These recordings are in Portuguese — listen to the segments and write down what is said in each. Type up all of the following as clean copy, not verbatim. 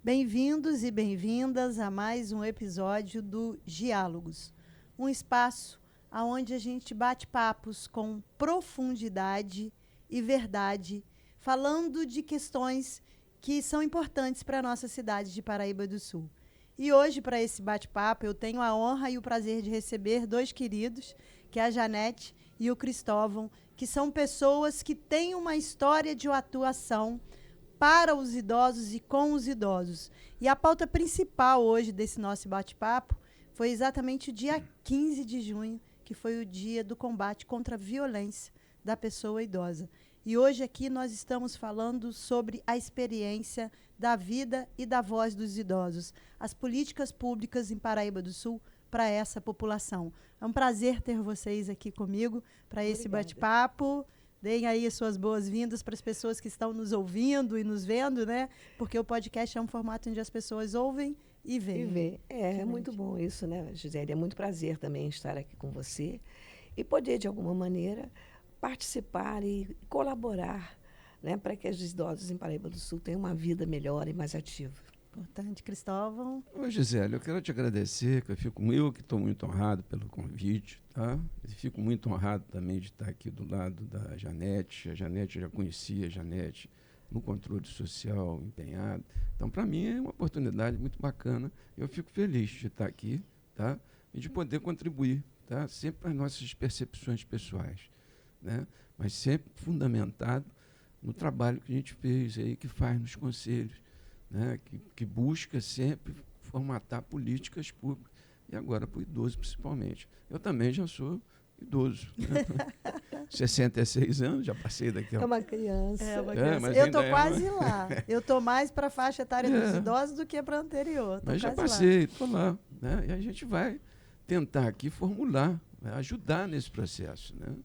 Bem-vindos e bem-vindas a mais um episódio do Diálogos, um espaço onde a gente bate papos com profundidade e verdade, falando de questões que são importantes para a nossa cidade de Paraíba do Sul. E hoje, para esse bate-papo, eu tenho a honra e o prazer de receber dois queridos, que é a Janete e o Cristóvão, que são pessoas que têm uma história de atuação para os idosos e com os idosos. E a pauta principal hoje desse nosso bate-papo foi exatamente o dia 15 de junho, que foi o dia do combate contra a violência da pessoa idosa. E hoje aqui nós estamos falando sobre a experiência da vida e da voz dos idosos, as políticas públicas em Paraíba do Sul para essa população. É um prazer ter vocês aqui comigo para esse bate-papo. Deem aí as suas boas-vindas para as pessoas que estão nos ouvindo e nos vendo, né? Porque o podcast é um formato onde as pessoas ouvem e veem. E vê. É muito bom isso, né, Gisele? É muito prazer também estar aqui com você e poder, de alguma maneira, participar e colaborar, né, para que os idosos em Paraíba do Sul tenham uma vida melhor e mais ativa. Importante, Cristóvão. Ô, Gisele, eu quero te agradecer, que eu que estou muito honrado pelo convite, tá? E fico muito honrado também de estar aqui do lado da Janete. A Janete, eu já conhecia a Janete no controle social empenhado. Então, para mim, é uma oportunidade muito bacana. Eu fico feliz de estar aqui, tá? E de poder contribuir, tá? Sempre para as nossas percepções pessoais, né? Mas sempre fundamentado no trabalho que a gente fez aí, que faz nos conselhos, né, que busca sempre formatar políticas públicas, e agora para o idoso principalmente. Eu também já sou idoso, né? 66 anos, já passei daqui a... É uma criança. Mas eu estou quase lá. Eu estou mais para a faixa etária dos idosos do que para a anterior. Mas já passei, estou lá. Né? E a gente vai tentar aqui formular, né, ajudar nesse processo, né?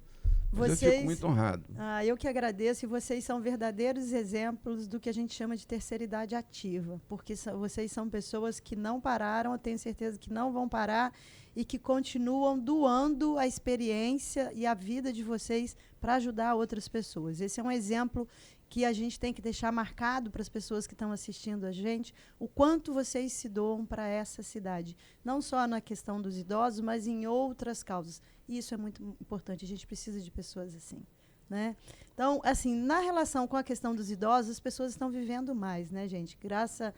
Mas eu fico muito honrado. Eu que agradeço, e vocês são verdadeiros exemplos do que a gente chama de terceira idade ativa, porque vocês são pessoas que não pararam, eu tenho certeza que não vão parar, e que continuam doando a experiência e a vida de vocês para ajudar outras pessoas. Esse é um exemplo que a gente tem que deixar marcado para as pessoas que estão assistindo a gente, o quanto vocês se doam para essa cidade. Não só na questão dos idosos, mas em outras causas. E isso é muito importante, a gente precisa de pessoas assim, né? Então, assim, na relação com a questão dos idosos, as pessoas estão vivendo mais, né, gente? Graças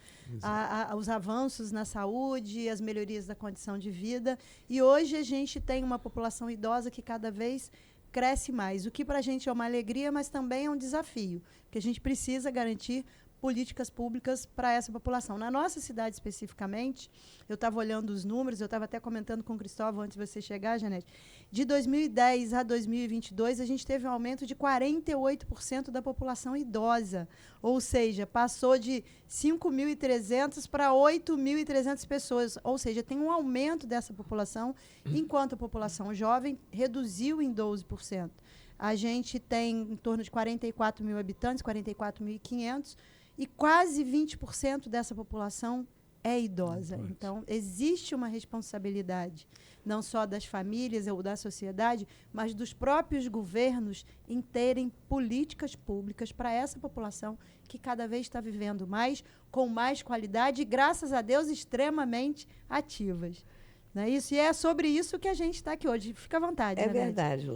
aos avanços na saúde, as melhorias da condição de vida. E hoje a gente tem uma população idosa que cada vez cresce mais, o que para a gente é uma alegria, mas também é um desafio, porque a gente precisa garantir políticas públicas para essa população. Na nossa cidade, especificamente, eu estava olhando os números, eu estava até comentando com o Cristóvão antes de você chegar, Janete, de 2010 a 2022, a gente teve um aumento de 48% da população idosa, ou seja, passou de 5.300 para 8.300 pessoas, ou seja, tem um aumento dessa população, enquanto a população jovem reduziu em 12%. A gente tem em torno de 44 mil habitantes, 44.500, e quase 20% dessa população é idosa. Então, existe uma responsabilidade, não só das famílias ou da sociedade, mas dos próprios governos em terem políticas públicas para essa população que cada vez está vivendo mais, com mais qualidade e, graças a Deus, extremamente ativas. Não é isso? E é sobre isso que a gente está aqui hoje. Fica à vontade, É Janete. verdade,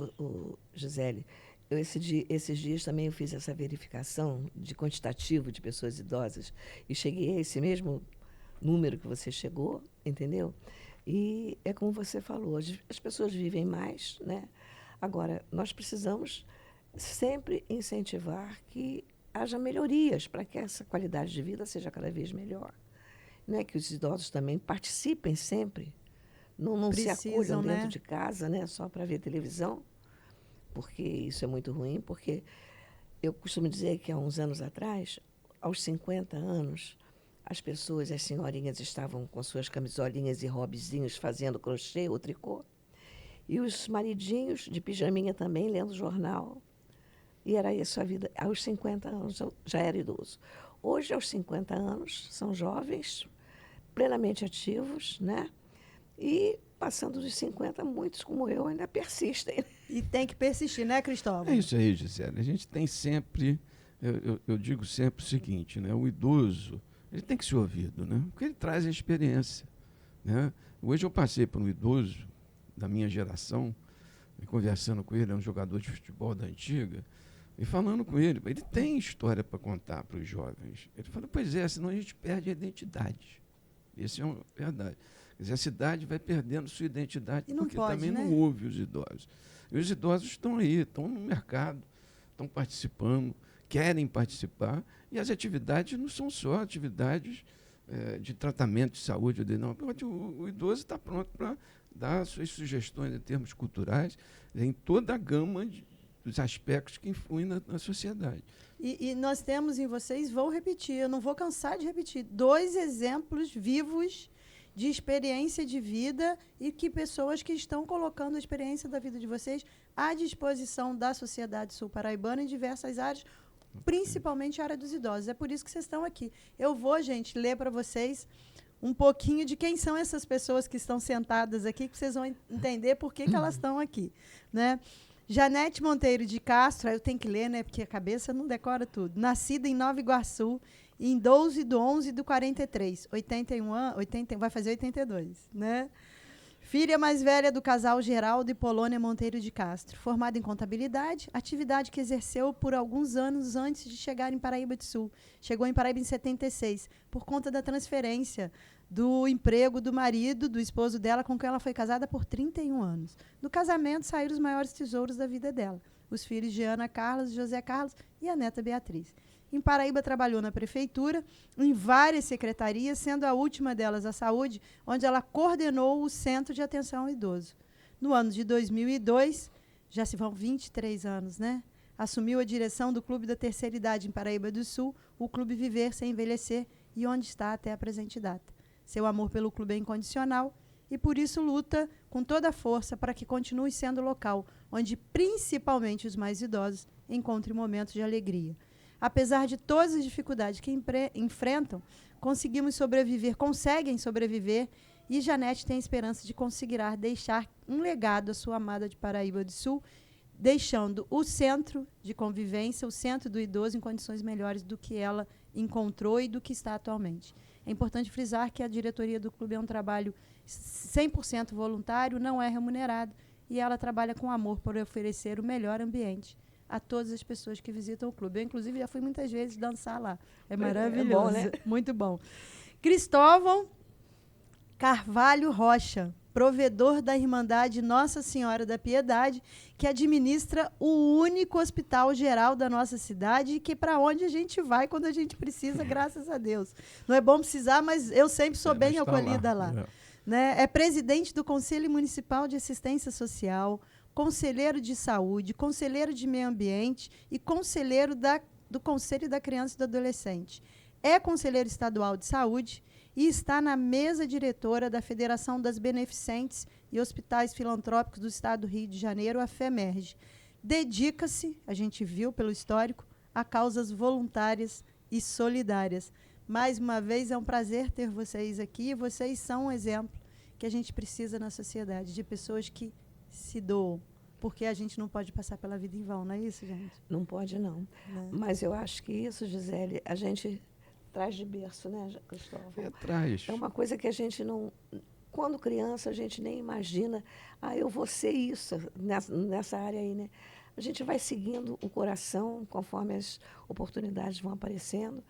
Gisele. Esses dias também eu fiz essa verificação de quantitativo de pessoas idosas e cheguei a esse mesmo número que você chegou, entendeu? E é como você falou, as pessoas vivem mais, né? Agora, nós precisamos sempre incentivar que haja melhorias para que essa qualidade de vida seja cada vez melhor. Né? Que os idosos também participem sempre, não se acolham dentro de casa, né? Só para ver televisão, porque isso é muito ruim, porque eu costumo dizer que há uns anos atrás, aos 50 anos, as pessoas, as senhorinhas, estavam com suas camisolinhas e hobbyzinhos fazendo crochê ou tricô, e os maridinhos de pijaminha também lendo jornal. E era isso a vida. Aos 50 anos eu já era idoso. Hoje, aos 50 anos, são jovens, plenamente ativos, né? E passando dos 50, muitos como eu ainda persistem. E tem que persistir, né, Cristóvão? É isso aí, Gisele. A gente tem sempre, eu digo sempre o seguinte, né? O idoso, ele tem que ser ouvido, né? Porque ele traz a experiência, né? Hoje eu passei por um idoso da minha geração, conversando com ele, é um jogador de futebol da antiga, e falando com ele tem história para contar para os jovens. Ele falou, pois é, senão a gente perde a identidade. Isso é uma verdade. Quer dizer, a cidade vai perdendo sua identidade porque também não ouve os idosos. E os idosos estão aí, estão no mercado, estão participando, querem participar, e as atividades não são só atividades de tratamento de saúde, não. O idoso está pronto para dar suas sugestões em termos culturais, em toda a gama dos aspectos que influem na sociedade. E nós temos em vocês, vou repetir, eu não vou cansar de repetir, 2 exemplos vivos de experiência de vida e que pessoas que estão colocando a experiência da vida de vocês à disposição da sociedade sul-paraibana em diversas áreas, principalmente a área dos idosos. É por isso que vocês estão aqui. Eu vou, gente, ler para vocês um pouquinho de quem são essas pessoas que estão sentadas aqui, que vocês vão entender por que elas estão aqui, né? Janete Monteiro de Castro, eu tenho que ler, né, porque a cabeça não decora tudo. Nascida em Nova Iguaçu, em 12/11/43, 81 anos, vai fazer 82, né? Filha mais velha do casal Geraldo e Polônia Monteiro de Castro. Formada em contabilidade, atividade que exerceu por alguns anos antes de chegar em Paraíba do Sul. Chegou em Paraíba em 76, por conta da transferência do emprego do marido, do esposo dela, com quem ela foi casada por 31 anos. Do casamento saíram os maiores tesouros da vida dela. Os filhos de Ana Carlos, José Carlos e a neta Beatriz. Em Paraíba, trabalhou na prefeitura, em várias secretarias, sendo a última delas a saúde, onde ela coordenou o Centro de Atenção ao Idoso. No ano de 2002, já se vão 23 anos, né? Assumiu a direção do Clube da Terceira Idade em Paraíba do Sul, o Clube Viver Sem Envelhecer, e onde está até a presente data. Seu amor pelo clube é incondicional e, por isso, luta com toda a força para que continue sendo local, onde, principalmente os mais idosos, encontrem momentos de alegria. Apesar de todas as dificuldades que enfrentam, conseguem sobreviver, e Janete tem a esperança de conseguirá deixar um legado à sua amada de Paraíba do Sul, deixando o centro de convivência, o centro do idoso, em condições melhores do que ela encontrou e do que está atualmente. É importante frisar que a diretoria do clube é um trabalho 100% voluntário, não é remunerado, e ela trabalha com amor por oferecer o melhor ambiente a todas as pessoas que visitam o clube. Eu, inclusive, já fui muitas vezes dançar lá. É maravilhoso. É bom, né? Muito bom. Cristóvão Carvalho Rocha, provedor da Irmandade Nossa Senhora da Piedade, que administra o único hospital geral da nossa cidade e que para onde a gente vai quando a gente precisa, graças a Deus. Não é bom precisar, mas eu sempre sou bem acolhida lá. Né? É presidente do Conselho Municipal de Assistência Social, conselheiro de saúde, conselheiro de meio ambiente e conselheiro do Conselho da Criança e do Adolescente. É conselheiro estadual de saúde e está na mesa diretora da Federação das Beneficentes e Hospitais Filantrópicos do Estado do Rio de Janeiro, a FEMERGE. Dedica-se, a gente viu pelo histórico, a causas voluntárias e solidárias. Mais uma vez, é um prazer ter vocês aqui. Vocês são um exemplo que a gente precisa na sociedade, de pessoas que se doam, porque a gente não pode passar pela vida em vão, não é isso, gente? Não pode, não. Mas eu acho que isso, Gisele, a gente traz de berço, né, Cristóvão? Traz. É uma coisa que a gente não... Quando criança, a gente nem imagina, eu vou ser isso, nessa área aí, né? A gente vai seguindo o coração, conforme as oportunidades vão aparecendo,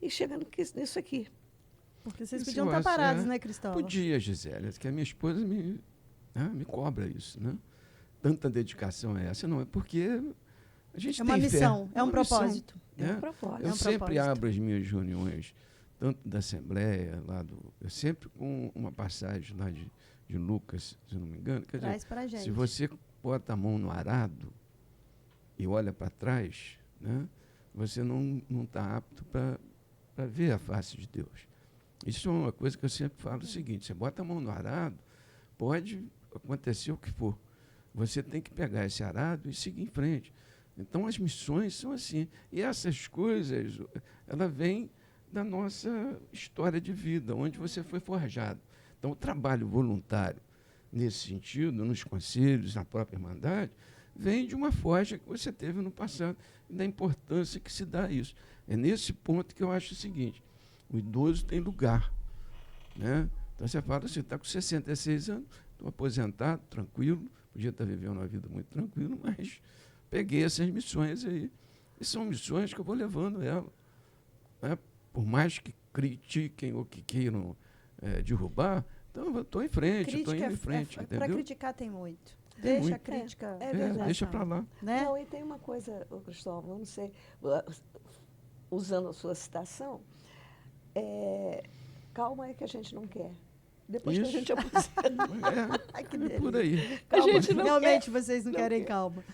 e chegando nisso aqui. Porque vocês podiam estar parados, né, Cristóvão? Podia, Gisele, que a minha esposa me cobra isso, né? Tanta dedicação é essa, não, é porque a gente tem uma missão, é um propósito. Né? É um propósito. Eu sempre abro as minhas reuniões, tanto da Assembleia, eu sempre com uma passagem lá de Lucas, se não me engano. Quer Traz dizer, pra gente. se você bota a mão no arado e olha para trás, né, você não está apto para ver a face de Deus. Isso é uma coisa que eu sempre falo o seguinte: você bota a mão no arado, pode acontecer o que for. Você tem que pegar esse arado e seguir em frente. Então, as missões são assim. E essas coisas, ela vem da nossa história de vida, onde você foi forjado. Então, o trabalho voluntário, nesse sentido, nos conselhos, na própria Irmandade, vem de uma forja que você teve no passado e da importância que se dá a isso. É nesse ponto que eu acho o seguinte: O idoso tem lugar, né? Então você fala assim, está com 66 anos, estou aposentado, tranquilo, podia estar vivendo uma vida muito tranquila, mas peguei essas missões aí. E são missões que eu vou levando ela, né? Por mais que critiquem ou que queiram derrubar, então eu estou em frente, estou indo em frente, entendeu? Para criticar tem muito. Tem Deixa muito. a crítica. Deixa para lá. Né? Não, e tem uma coisa, Cristóvão, eu não sei, usando a sua citação, calma é que a gente não quer. Depois que a gente aposenta. Ai, que É por aí. A gente não Realmente quer. vocês não Não querem quer. calma.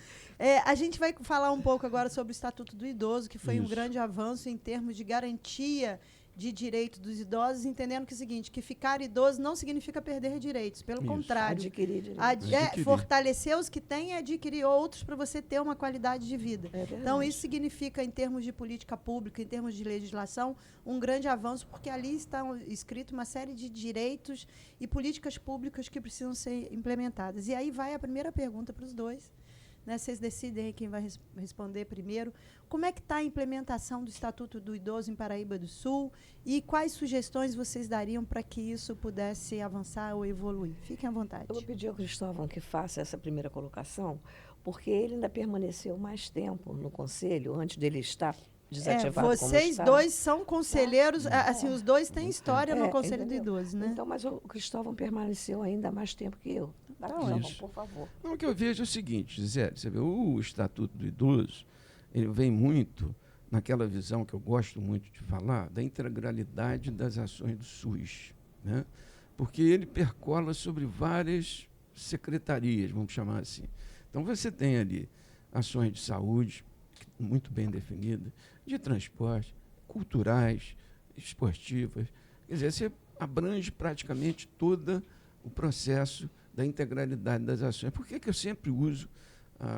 A gente vai falar um pouco agora sobre o Estatuto do Idoso, que foi um Isso. grande avanço em termos de garantia de direito dos idosos, entendendo que é o seguinte, que ficar idoso não significa perder direitos, pelo Isso. contrário. Adquirir direito. Adquirir. Fortalecer os que têm e adquirir outros para você ter uma qualidade de vida. É verdade. Então, isso significa, em termos de política pública, em termos de legislação, um grande avanço, porque ali está escrito uma série de direitos e políticas públicas que precisam ser implementadas. E aí vai a primeira pergunta para os dois. Né, vocês decidem aí quem vai responder primeiro. Como é que está a implementação do Estatuto do Idoso em Paraíba do Sul e quais sugestões vocês dariam para que isso pudesse avançar ou evoluir? Fiquem à vontade. Eu vou pedir ao Cristóvão que faça essa primeira colocação, porque ele ainda permaneceu mais tempo no Conselho, antes dele estar desativado como vocês está. dois são conselheiros, assim, os dois têm história no Conselho entendeu? do Idoso, né? Então, mas o Cristóvão permaneceu ainda mais tempo que eu. Tá, Cristóvão, Isso. por favor. Não, o que eu vejo é o seguinte, Gisele, você vê, o Estatuto do Idoso, ele vem muito naquela visão que eu gosto muito de falar, da integralidade das ações do SUS, né? Porque ele percola sobre várias secretarias, vamos chamar assim. Então, você tem ali ações de saúde, muito bem definidas, de transporte, culturais, esportivas. Quer dizer, você abrange praticamente todo o processo da integralidade das ações. Por que eu sempre uso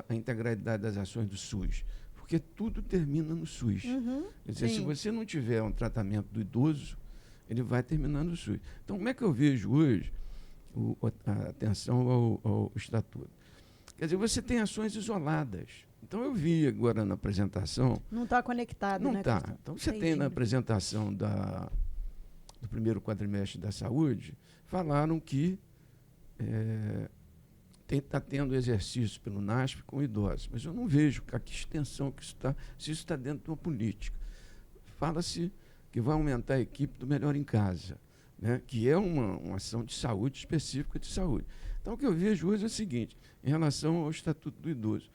a integralidade das ações do SUS? Porque tudo termina no SUS. Quer dizer, se você não tiver um tratamento do idoso, ele vai terminar no SUS. Então, como é que eu vejo hoje a atenção ao Estatuto? Quer dizer, você tem ações isoladas. Então, eu vi agora na apresentação... Não está conectado, Não né? está. Cristóvão? Então, você tem Entendi. na apresentação do primeiro quadrimestre da saúde, falaram que está tendo exercício pelo NASP com idosos, mas eu não vejo a que extensão que isso está, se isso está dentro de uma política. Fala-se que vai aumentar a equipe do Melhor em Casa, né, que é uma ação de saúde, específica de saúde. Então, o que eu vejo hoje é o seguinte, em relação ao Estatuto do Idoso,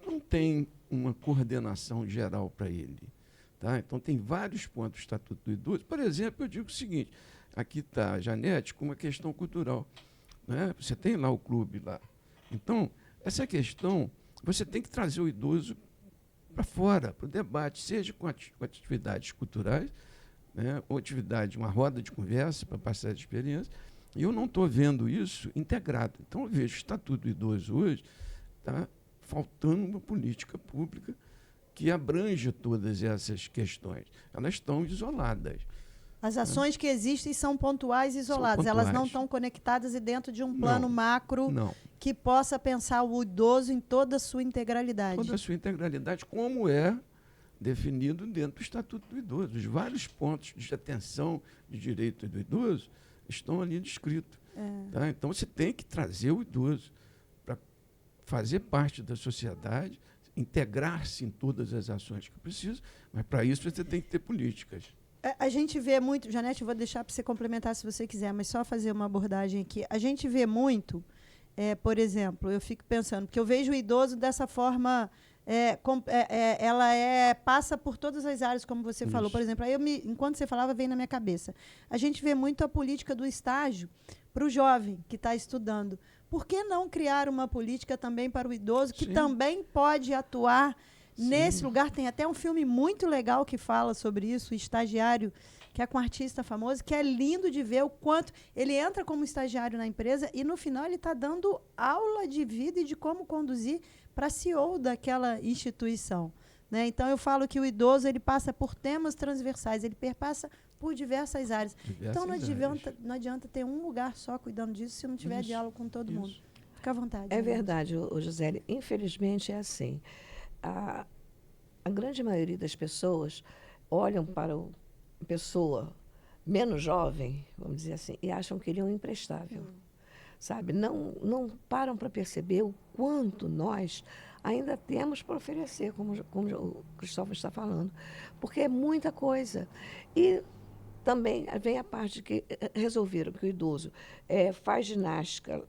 não tem uma coordenação geral para ele. Tá? Então, tem vários pontos do Estatuto do Idoso. Por exemplo, eu digo o seguinte, aqui está a Janete com uma questão cultural. Né? Você tem lá o clube lá. Então, essa questão, você tem que trazer o idoso para fora, para o debate, seja com atividades culturais, né? Ou atividade, uma roda de conversa para passar de experiência. E eu não estou vendo isso integrado. Então, eu vejo o Estatuto do Idoso hoje, está faltando uma política pública que abranja todas essas questões. Elas estão isoladas. As ações que existem são pontuais e isoladas. São Elas não pontuais. estão conectadas e dentro de um plano Não, macro Não. que possa pensar o idoso em toda a sua integralidade. Toda a sua integralidade, como é definido dentro do Estatuto do Idoso. Os vários pontos de atenção de direito do idoso estão ali descritos. Tá? Então, você tem que trazer o idoso para fazer parte da sociedade, integrar-se em todas as ações que precisa, mas, para isso, você tem que ter políticas. A gente vê muito, Janete, eu vou deixar para você complementar se você quiser, mas só fazer uma abordagem aqui. A gente vê muito, por exemplo, eu fico pensando, porque eu vejo o idoso dessa forma, ela passa por todas as áreas, como você falou. Isso. Por exemplo, aí enquanto você falava, veio na minha cabeça. A gente vê muito a política do estágio para o jovem que está estudando. Por que não criar uma política também para o idoso, que Sim. também pode atuar nesse Sim. lugar? Tem até um filme muito legal que fala sobre isso, o Estagiário, que é com um artista famoso, que é lindo de ver o quanto ele entra como estagiário na empresa e, no final, ele está dando aula de vida e de como conduzir para CEO daquela instituição. Né? Então, eu falo que o idoso ele passa por temas transversais, ele perpassa por diversas áreas. Então, não adianta ter um lugar só cuidando disso se não tiver Isso, diálogo com todo mundo. isso. Fica à vontade. É Janete. verdade, Gisele. Infelizmente é assim. A grande maioria das pessoas olham para pessoa menos jovem, vamos dizer assim, e acham que ele é um imprestável. Sabe? Não param para perceber o quanto nós ainda temos para oferecer, como o Cristóvão está falando, porque é muita coisa. E também vem a parte que resolveram que o idoso faz ginástica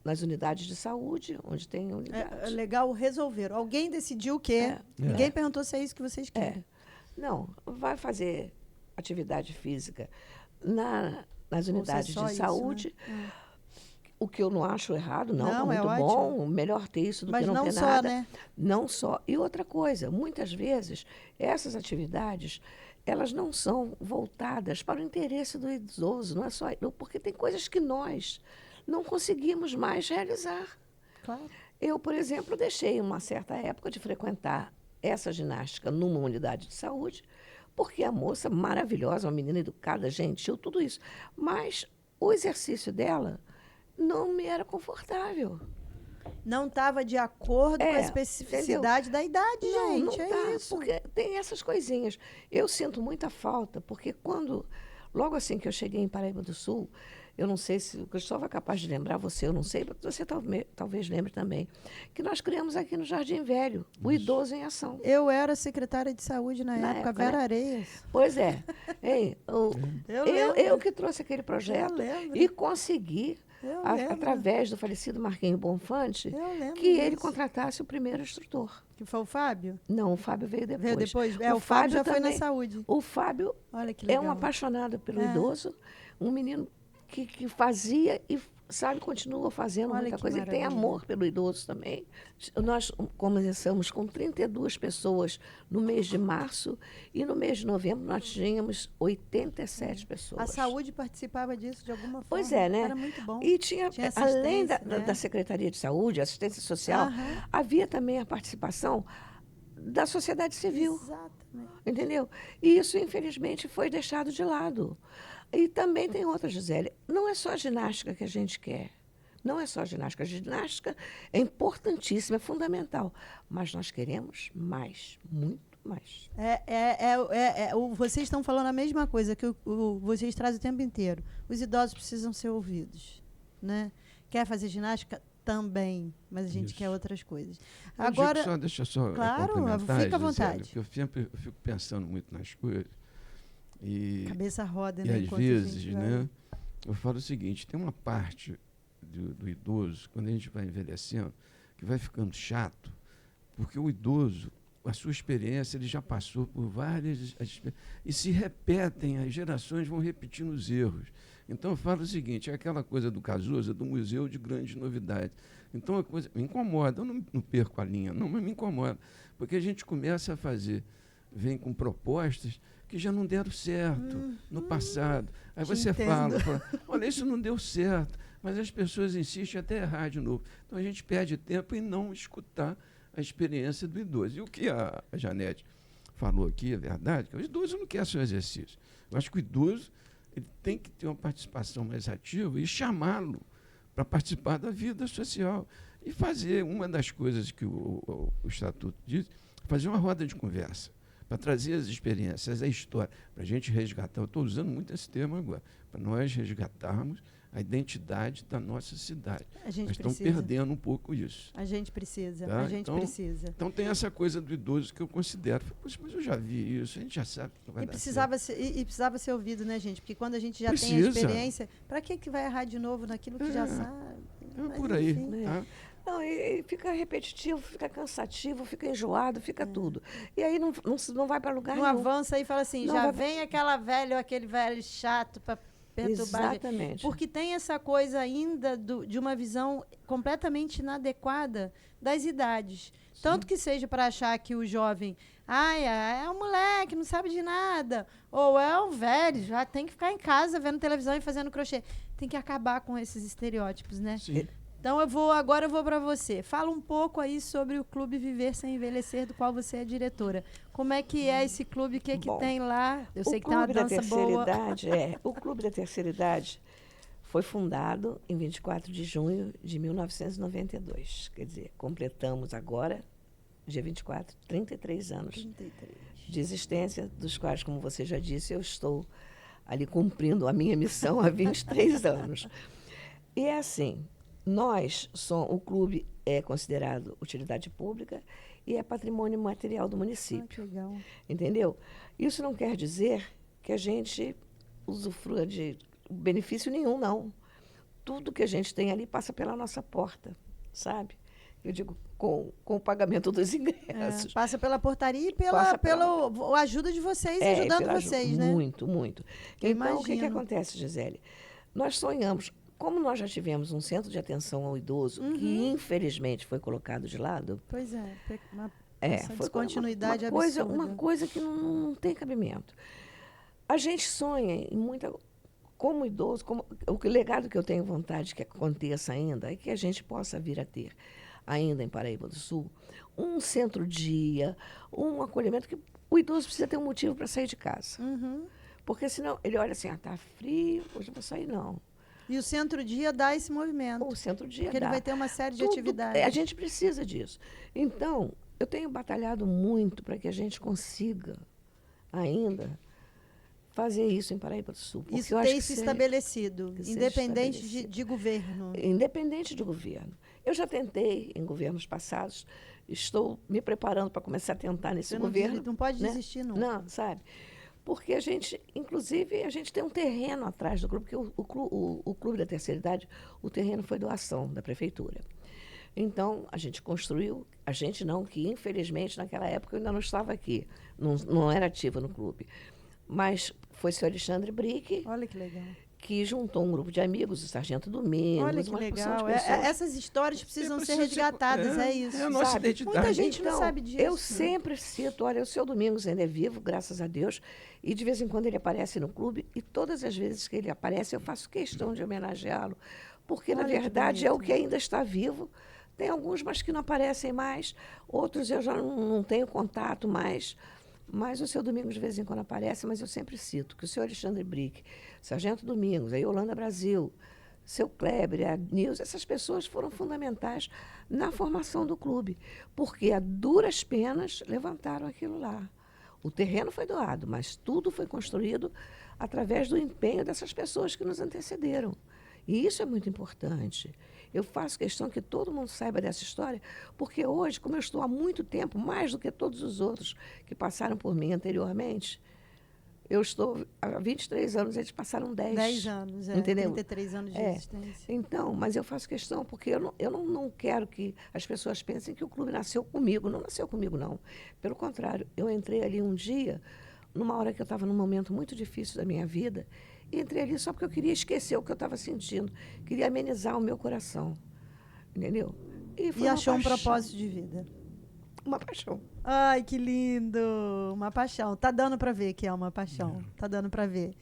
nas unidades de saúde, onde tem unidade. É legal, resolveram. Alguém decidiu o quê? Ninguém perguntou se é isso que vocês querem. Não, vai fazer atividade física nas unidades de saúde. Isso, né? O que eu não acho errado, não é muito ótimo. bom, melhor ter isso do que não ter só, nada. Né? Não só. E outra coisa, muitas vezes, essas atividades, elas não são voltadas para o interesse do idoso, não é só porque tem coisas que nós não conseguimos mais realizar. Claro. Eu, por exemplo, deixei uma certa época de frequentar essa ginástica numa unidade de saúde, porque a moça maravilhosa, uma menina educada, gentil, tudo isso. Mas o exercício dela não me era confortável. Não estava de acordo com a especificidade da idade, gente. Não tá, isso. Porque tem essas coisinhas. Eu sinto muita falta, porque logo assim que eu cheguei em Paraíba do Sul, eu não sei se o Cristóvão é capaz de lembrar, eu não sei, você talvez lembre também, que nós criamos aqui no Jardim Velho, o Idoso em Ação. Eu era secretária de saúde na época, Vera Areias. Pois é. Hein, eu que trouxe aquele projeto e consegui, através do falecido Marquinhos Bonfante, que ele contratasse o primeiro instrutor. Que foi o Fábio? Não, o Fábio veio depois. Veio depois? O Fábio já também, foi na saúde. O Fábio é um apaixonado pelo idoso, um menino que fazia e, continua fazendo muita coisa. Ele tem amor pelo idoso também. Nós começamos com 32 pessoas no mês de março e no mês de novembro nós tínhamos 87 pessoas. A saúde participava disso de alguma forma? Pois é, né? Era muito bom. E tinha além da Secretaria de Saúde, assistência social, havia também a participação da sociedade civil. Exatamente. Entendeu? E isso, infelizmente, foi deixado de lado. E também tem outra, Gisele. Não é só a ginástica que a gente quer. Não é só a ginástica. A ginástica é importantíssima, é fundamental. Mas nós queremos mais, muito mais. Vocês estão falando a mesma coisa que vocês trazem o tempo inteiro. Os idosos precisam ser ouvidos. Né? Quer fazer ginástica? Também. Mas a gente quer outras coisas. Agora, deixa eu só claro, complementar, fica à vontade. Gisele, porque eu fico pensando muito nas coisas. Cabeça roda, né? E às vezes, né, eu falo o seguinte, tem uma parte do idoso, quando a gente vai envelhecendo, que vai ficando chato, porque o idoso, a sua experiência, ele já passou por várias... E se repetem, as gerações vão repetindo os erros. Então, eu falo o seguinte, é aquela coisa do Cazuza, do Museu de Grandes Novidades. Então, a coisa me incomoda, eu não perco a linha, não, mas me incomoda, porque a gente começa a fazer, vem com propostas que já não deram certo no passado. Aí você fala, olha, isso não deu certo, mas as pessoas insistem até errar de novo. Então a gente perde tempo em não escutar a experiência do idoso. E o que a Janete falou aqui é verdade, que o idoso não quer só exercício. Eu acho que o idoso ele tem que ter uma participação mais ativa e chamá-lo para participar da vida social. E fazer, uma das coisas que o Estatuto diz, fazer uma roda de conversa, para trazer as experiências, a história, para a gente resgatar, eu estou usando muito esse termo agora, para nós resgatarmos a identidade da nossa cidade. Nós estamos perdendo um pouco isso. A gente precisa, tá? A gente precisa. Então tem essa coisa do idoso que eu considero, mas eu já vi isso, a gente já sabe que vai dar certo. E precisava ser ouvido, né, gente? Porque quando a gente já tem a experiência, para que vai errar de novo naquilo que já sabe? É por aí, tá? Não, e fica repetitivo, fica cansativo, fica enjoado, fica tudo. E aí não vai para lugar nenhum. Não avança e fala assim, vem aquele velho chato para perturbar. Exatamente. Porque tem essa coisa ainda de uma visão completamente inadequada das idades. Sim. Tanto que seja para achar que o jovem é um moleque, não sabe de nada. Ou é um velho, já tem que ficar em casa vendo televisão e fazendo crochê. Tem que acabar com esses estereótipos, né? Sim. Então, agora eu vou para você. Fala um pouco aí sobre o Clube Viver Sem Envelhecer, do qual você é diretora. Como é que é esse clube? O que tem lá? Eu sei que tem uma dança boa. O Clube da Terceira Idade foi fundado em 24 de junho de 1992. Quer dizer, completamos agora, dia 24, 33 anos. 33. de existência, dos quais, como você já disse, eu estou ali cumprindo a minha missão há 23 anos. E é assim, o clube é considerado utilidade pública e é patrimônio material do município. Que legal. Entendeu? Isso não quer dizer que a gente usufrua de benefício nenhum, não. Tudo que a gente tem ali passa pela nossa porta, sabe? Eu digo, com o pagamento dos ingressos. Passa pela portaria e pela ajuda de vocês, ajudando vocês, né? Muito, muito. Então, o que acontece, Gisele? Nós sonhamos, como nós já tivemos um centro de atenção ao idoso, que infelizmente foi colocado de lado. Pois é, essa foi descontinuidade absurda. Uma coisa que não tem cabimento. A gente sonha em muita... Como idoso, o legado que eu tenho vontade que aconteça ainda é que a gente possa vir a ter, ainda em Paraíba do Sul, um centro-dia, um acolhimento que o idoso precisa ter um motivo para sair de casa. Porque senão ele olha assim, está frio, hoje não vou sair não. E o centro-dia dá esse movimento. O centro-dia porque ele vai ter uma série de atividades. A gente precisa disso. Então, eu tenho batalhado muito para que a gente consiga ainda fazer isso em Paraíba do Sul. Isso tem se estabelecido, independente de governo. Independente de governo. Eu já tentei em governos passados, estou me preparando para começar a tentar nesse governo. Não pode desistir, não. Não, sabe? Porque a gente, inclusive, a gente tem um terreno atrás do clube, porque o Clube da Terceira Idade, o terreno foi doação da prefeitura. Então, a gente construiu, a gente não, que infelizmente naquela época eu ainda não estava aqui, não era ativa no clube. Mas foi o senhor Alexandre Brick. Olha que legal. Que juntou um grupo de amigos, o Sargento Domingos. Olha que legal. Essas histórias precisam ser resgatadas, é isso. É a nossa identidade. Muita gente não sabe disso. Eu sempre cito, olha, o seu Domingos ainda é vivo, graças a Deus, e de vez em quando ele aparece no clube, e todas as vezes que ele aparece eu faço questão de homenageá-lo, porque, na verdade, é o que ainda está vivo. Tem alguns, mas que não aparecem mais, outros eu já não tenho contato mais. Mas o seu Domingos de vez em quando aparece, mas eu sempre cito que o senhor Alexandre Brick, Sargento Domingos, a Yolanda Brasil, seu Kleber, a Nilce, essas pessoas foram fundamentais na formação do clube, porque a duras penas levantaram aquilo lá. O terreno foi doado, mas tudo foi construído através do empenho dessas pessoas que nos antecederam. E isso é muito importante. Eu faço questão que todo mundo saiba dessa história, porque hoje, como eu estou há muito tempo, mais do que todos os outros que passaram por mim anteriormente, eu estou há 23 anos, eles passaram 10. 10 anos, entendeu? 33 anos de existência. Então, mas eu faço questão, porque eu não quero que as pessoas pensem que o clube nasceu comigo. Não nasceu comigo, não. Pelo contrário, eu entrei ali um dia, numa hora que eu estava num momento muito difícil da minha vida, e entrei ali só porque eu queria esquecer o que eu estava sentindo. Queria amenizar o meu coração. Entendeu? E achou um propósito de vida. Uma paixão. Ai, que lindo! Uma paixão. Tá dando para ver que é uma paixão. Tá dando para ver.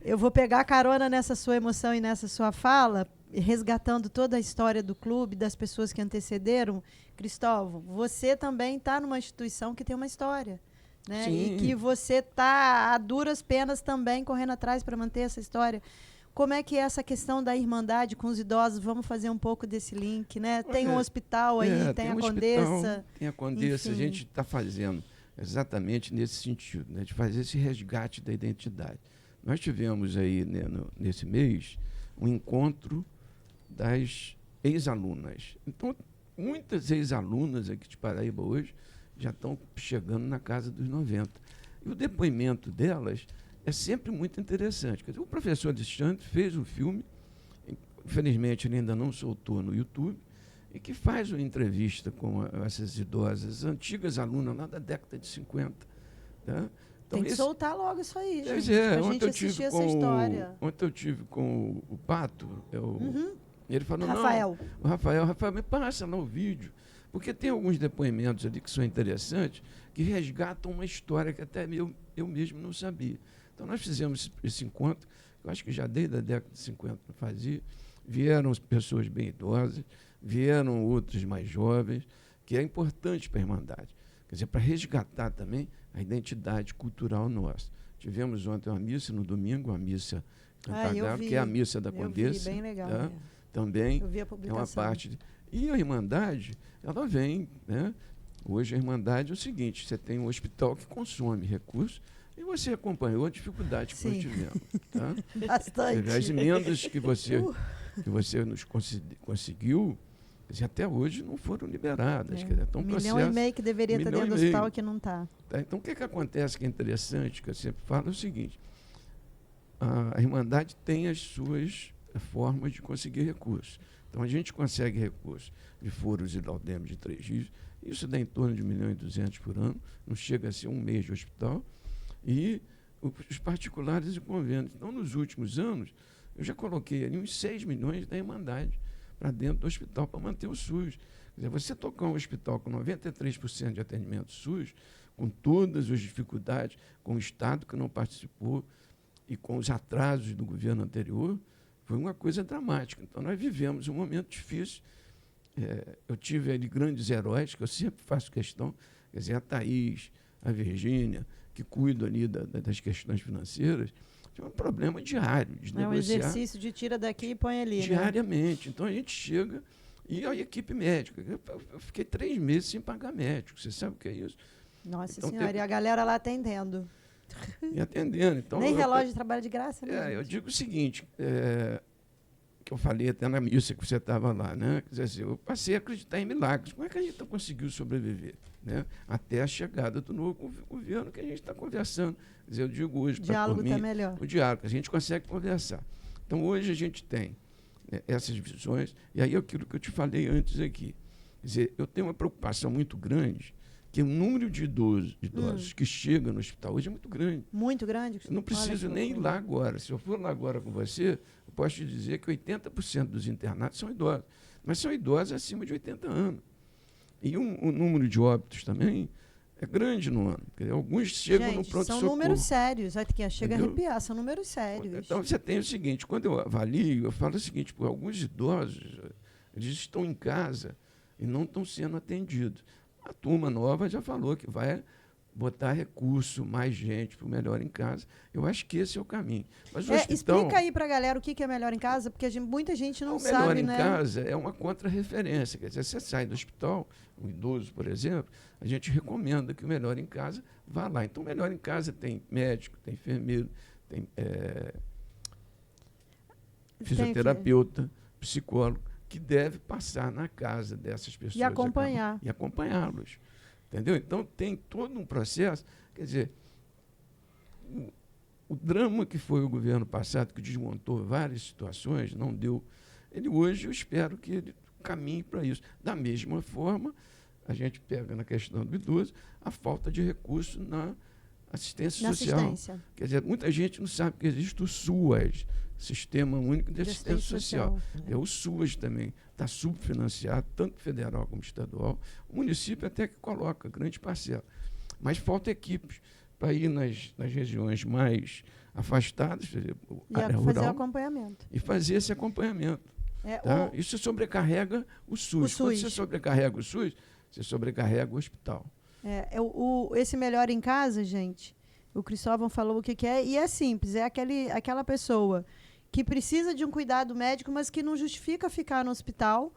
Eu vou pegar carona nessa sua emoção e nessa sua fala, resgatando toda a história do clube, das pessoas que antecederam. Cristóvão, você também está numa instituição que tem uma história. Né? E que você está a duras penas também correndo atrás para manter essa história. Como é que é essa questão da irmandade com os idosos? Vamos fazer um pouco desse link, né? Tem um hospital aí, tem a Condessa. Tem a Condessa, enfim. A gente está fazendo exatamente nesse sentido, né, de fazer esse resgate da identidade. Nós tivemos aí, né, nesse mês, um encontro das ex-alunas. Então, muitas ex-alunas aqui de Paraíba hoje já estão chegando na casa dos 90. E o depoimento delas é sempre muito interessante. Quer dizer, o professor Alexandre fez um filme, infelizmente ele ainda não soltou no YouTube, e que faz uma entrevista com essas idosas, antigas alunas lá da década de 50. Tá? Então, tem que soltar logo isso aí, gente. Pra gente assistir essa história. Ontem eu tive com o Pato, ele falou, Rafael. O Rafael, me passa lá o vídeo. Porque tem alguns depoimentos ali que são interessantes, que resgatam uma história que até eu mesmo não sabia. Então, nós fizemos esse encontro, eu acho que já desde a década de 50 fazia, vieram pessoas bem idosas, vieram outros mais jovens, que é importante para a Irmandade. Quer dizer, para resgatar também a identidade cultural nossa. Tivemos ontem uma missa, no domingo, uma missa cantada, que é a missa da Condessa. Bem legal. Também eu vi a publicação. É uma parte... E a Irmandade, ela vem, né, Hoje a Irmandade é o seguinte, você tem um hospital que consome recursos e você acompanhou a dificuldade que Sim. nós tivemos. Tá? Bastante. As emendas que você nos conseguiu, quer dizer, até hoje não foram liberadas. Quer dizer, então, 1,5 milhão que deveria estar dentro do hospital que não está. Tá? Então, o que acontece que é interessante, que eu sempre falo, é o seguinte, a Irmandade tem as suas formas de conseguir recursos. Então, a gente consegue recursos de Furos e Laudemos de 3 Rios, isso dá em torno de 1.200.000 por ano, não chega a ser um mês de hospital, e os particulares e convênios. Então, nos últimos anos, eu já coloquei ali uns 6 milhões da Irmandade para dentro do hospital para manter o SUS. Quer dizer, você tocar um hospital com 93% de atendimento SUS, com todas as dificuldades, com o Estado que não participou e com os atrasos do governo anterior, foi uma coisa dramática. Então, nós vivemos um momento difícil. Eu tive ali grandes heróis, que eu sempre faço questão, quer dizer, a Thaís, a Virgínia, que cuidam ali das questões financeiras, tinha um problema diário de negociar. É um exercício de tira daqui e põe ali. Diariamente. Né? Então, a gente chega e a equipe médica. Eu fiquei 3 meses sem pagar médico. Você sabe o que é isso? Nossa então, Senhora, e a galera lá atendendo. E atendendo. Então, nem relógio de trabalho de graça, né? Eu digo o seguinte, que eu falei até na missa que você estava lá, né? Quer dizer, assim, eu passei a acreditar em milagres. Como é que a gente conseguiu sobreviver? Né? Até a chegada do novo governo que a gente está conversando. Quer dizer, eu digo hoje, o diálogo está melhor. O diálogo, a gente consegue conversar. Então, hoje a gente tem essas visões, e aí aquilo que eu te falei antes aqui. Quer dizer, eu tenho uma preocupação muito grande, que o número de idosos que chegam no hospital hoje é muito grande. Muito grande? Eu não preciso nem ir lá agora. Se eu for lá agora com você, eu posso te dizer que 80% dos internados são idosos. Mas são idosos acima de 80 anos. E o número de óbitos também é grande no ano. Alguns chegam no pronto-socorro. São números sérios. Chega a arrepiar, são números sérios. Então, você tem o seguinte, quando eu avalio, eu falo o seguinte, alguns idosos, eles estão em casa e não estão sendo atendidos. A turma nova já falou que vai botar recurso, mais gente para o Melhor em Casa. Eu acho que esse é o caminho. Mas o hospital, explica aí para a galera o que é Melhor em Casa, porque muita gente não sabe, Melhor em né? Casa é uma contra-referência. Quer dizer, você sai do hospital, um idoso, por exemplo, a gente recomenda que o Melhor em Casa vá lá. Então, o Melhor em Casa tem médico, tem enfermeiro, tem fisioterapeuta, psicólogo, que deve passar na casa dessas pessoas. E acompanhar. E acompanhá-los. Entendeu? Então, tem todo um processo. Quer dizer, o drama que foi o governo passado, que desmontou várias situações, não deu. Ele hoje, eu espero que ele caminhe para isso. Da mesma forma, a gente pega na questão do idoso a falta de recurso na assistência social. Quer dizer, muita gente não sabe que existe o SUAS, Sistema Único de Assistência Social. É o SUAS também. Está subfinanciado, tanto federal como estadual. O município até que coloca grande parcela. Mas falta equipes para ir nas regiões mais afastadas, área rural, fazer acompanhamento. E fazer esse acompanhamento. Tá? Isso sobrecarrega o SUS. Quando você sobrecarrega o SUS, você sobrecarrega o hospital. Esse Melhor em Casa, gente, o Cristóvão falou o que é, e é simples, é aquela pessoa que precisa de um cuidado médico, mas que não justifica ficar no hospital,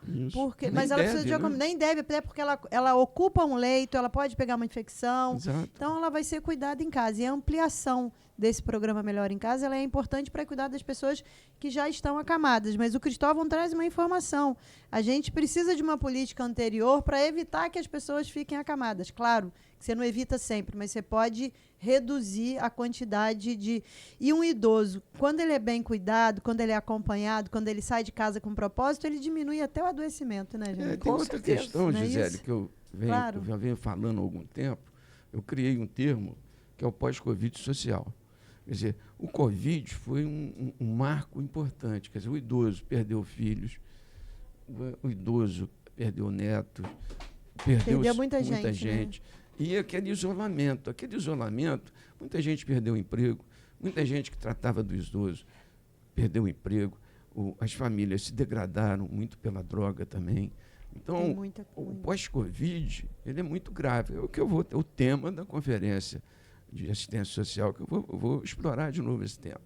mas ela precisa de nem deve, até porque ela ocupa um leito, ela pode pegar uma infecção. Exato. Então ela vai ser cuidada em casa. E a ampliação desse programa Melhor em Casa, ela é importante para cuidar das pessoas que já estão acamadas. Mas o Cristóvão traz uma informação. A gente precisa de uma política anterior para evitar que as pessoas fiquem acamadas. Claro, que você não evita sempre, mas você pode reduzir a quantidade de... E um idoso, quando ele é bem cuidado, quando ele é acompanhado, quando ele sai de casa com propósito, ele diminui até o adoecimento, né, gente? Tem outra questão, Gisele, que eu já venho falando há algum tempo. Eu criei um termo que é o pós-Covid social. Quer dizer, o Covid foi um marco importante. Quer dizer, o idoso perdeu filhos, o idoso perdeu netos, perdeu muita gente. Né? E aquele isolamento, muita gente perdeu o emprego, muita gente que tratava do idoso perdeu o emprego, as famílias se degradaram muito pela droga também. Então, o pós-Covid, ele é muito grave. O tema da conferência de assistência social, que eu vou explorar de novo esse tema.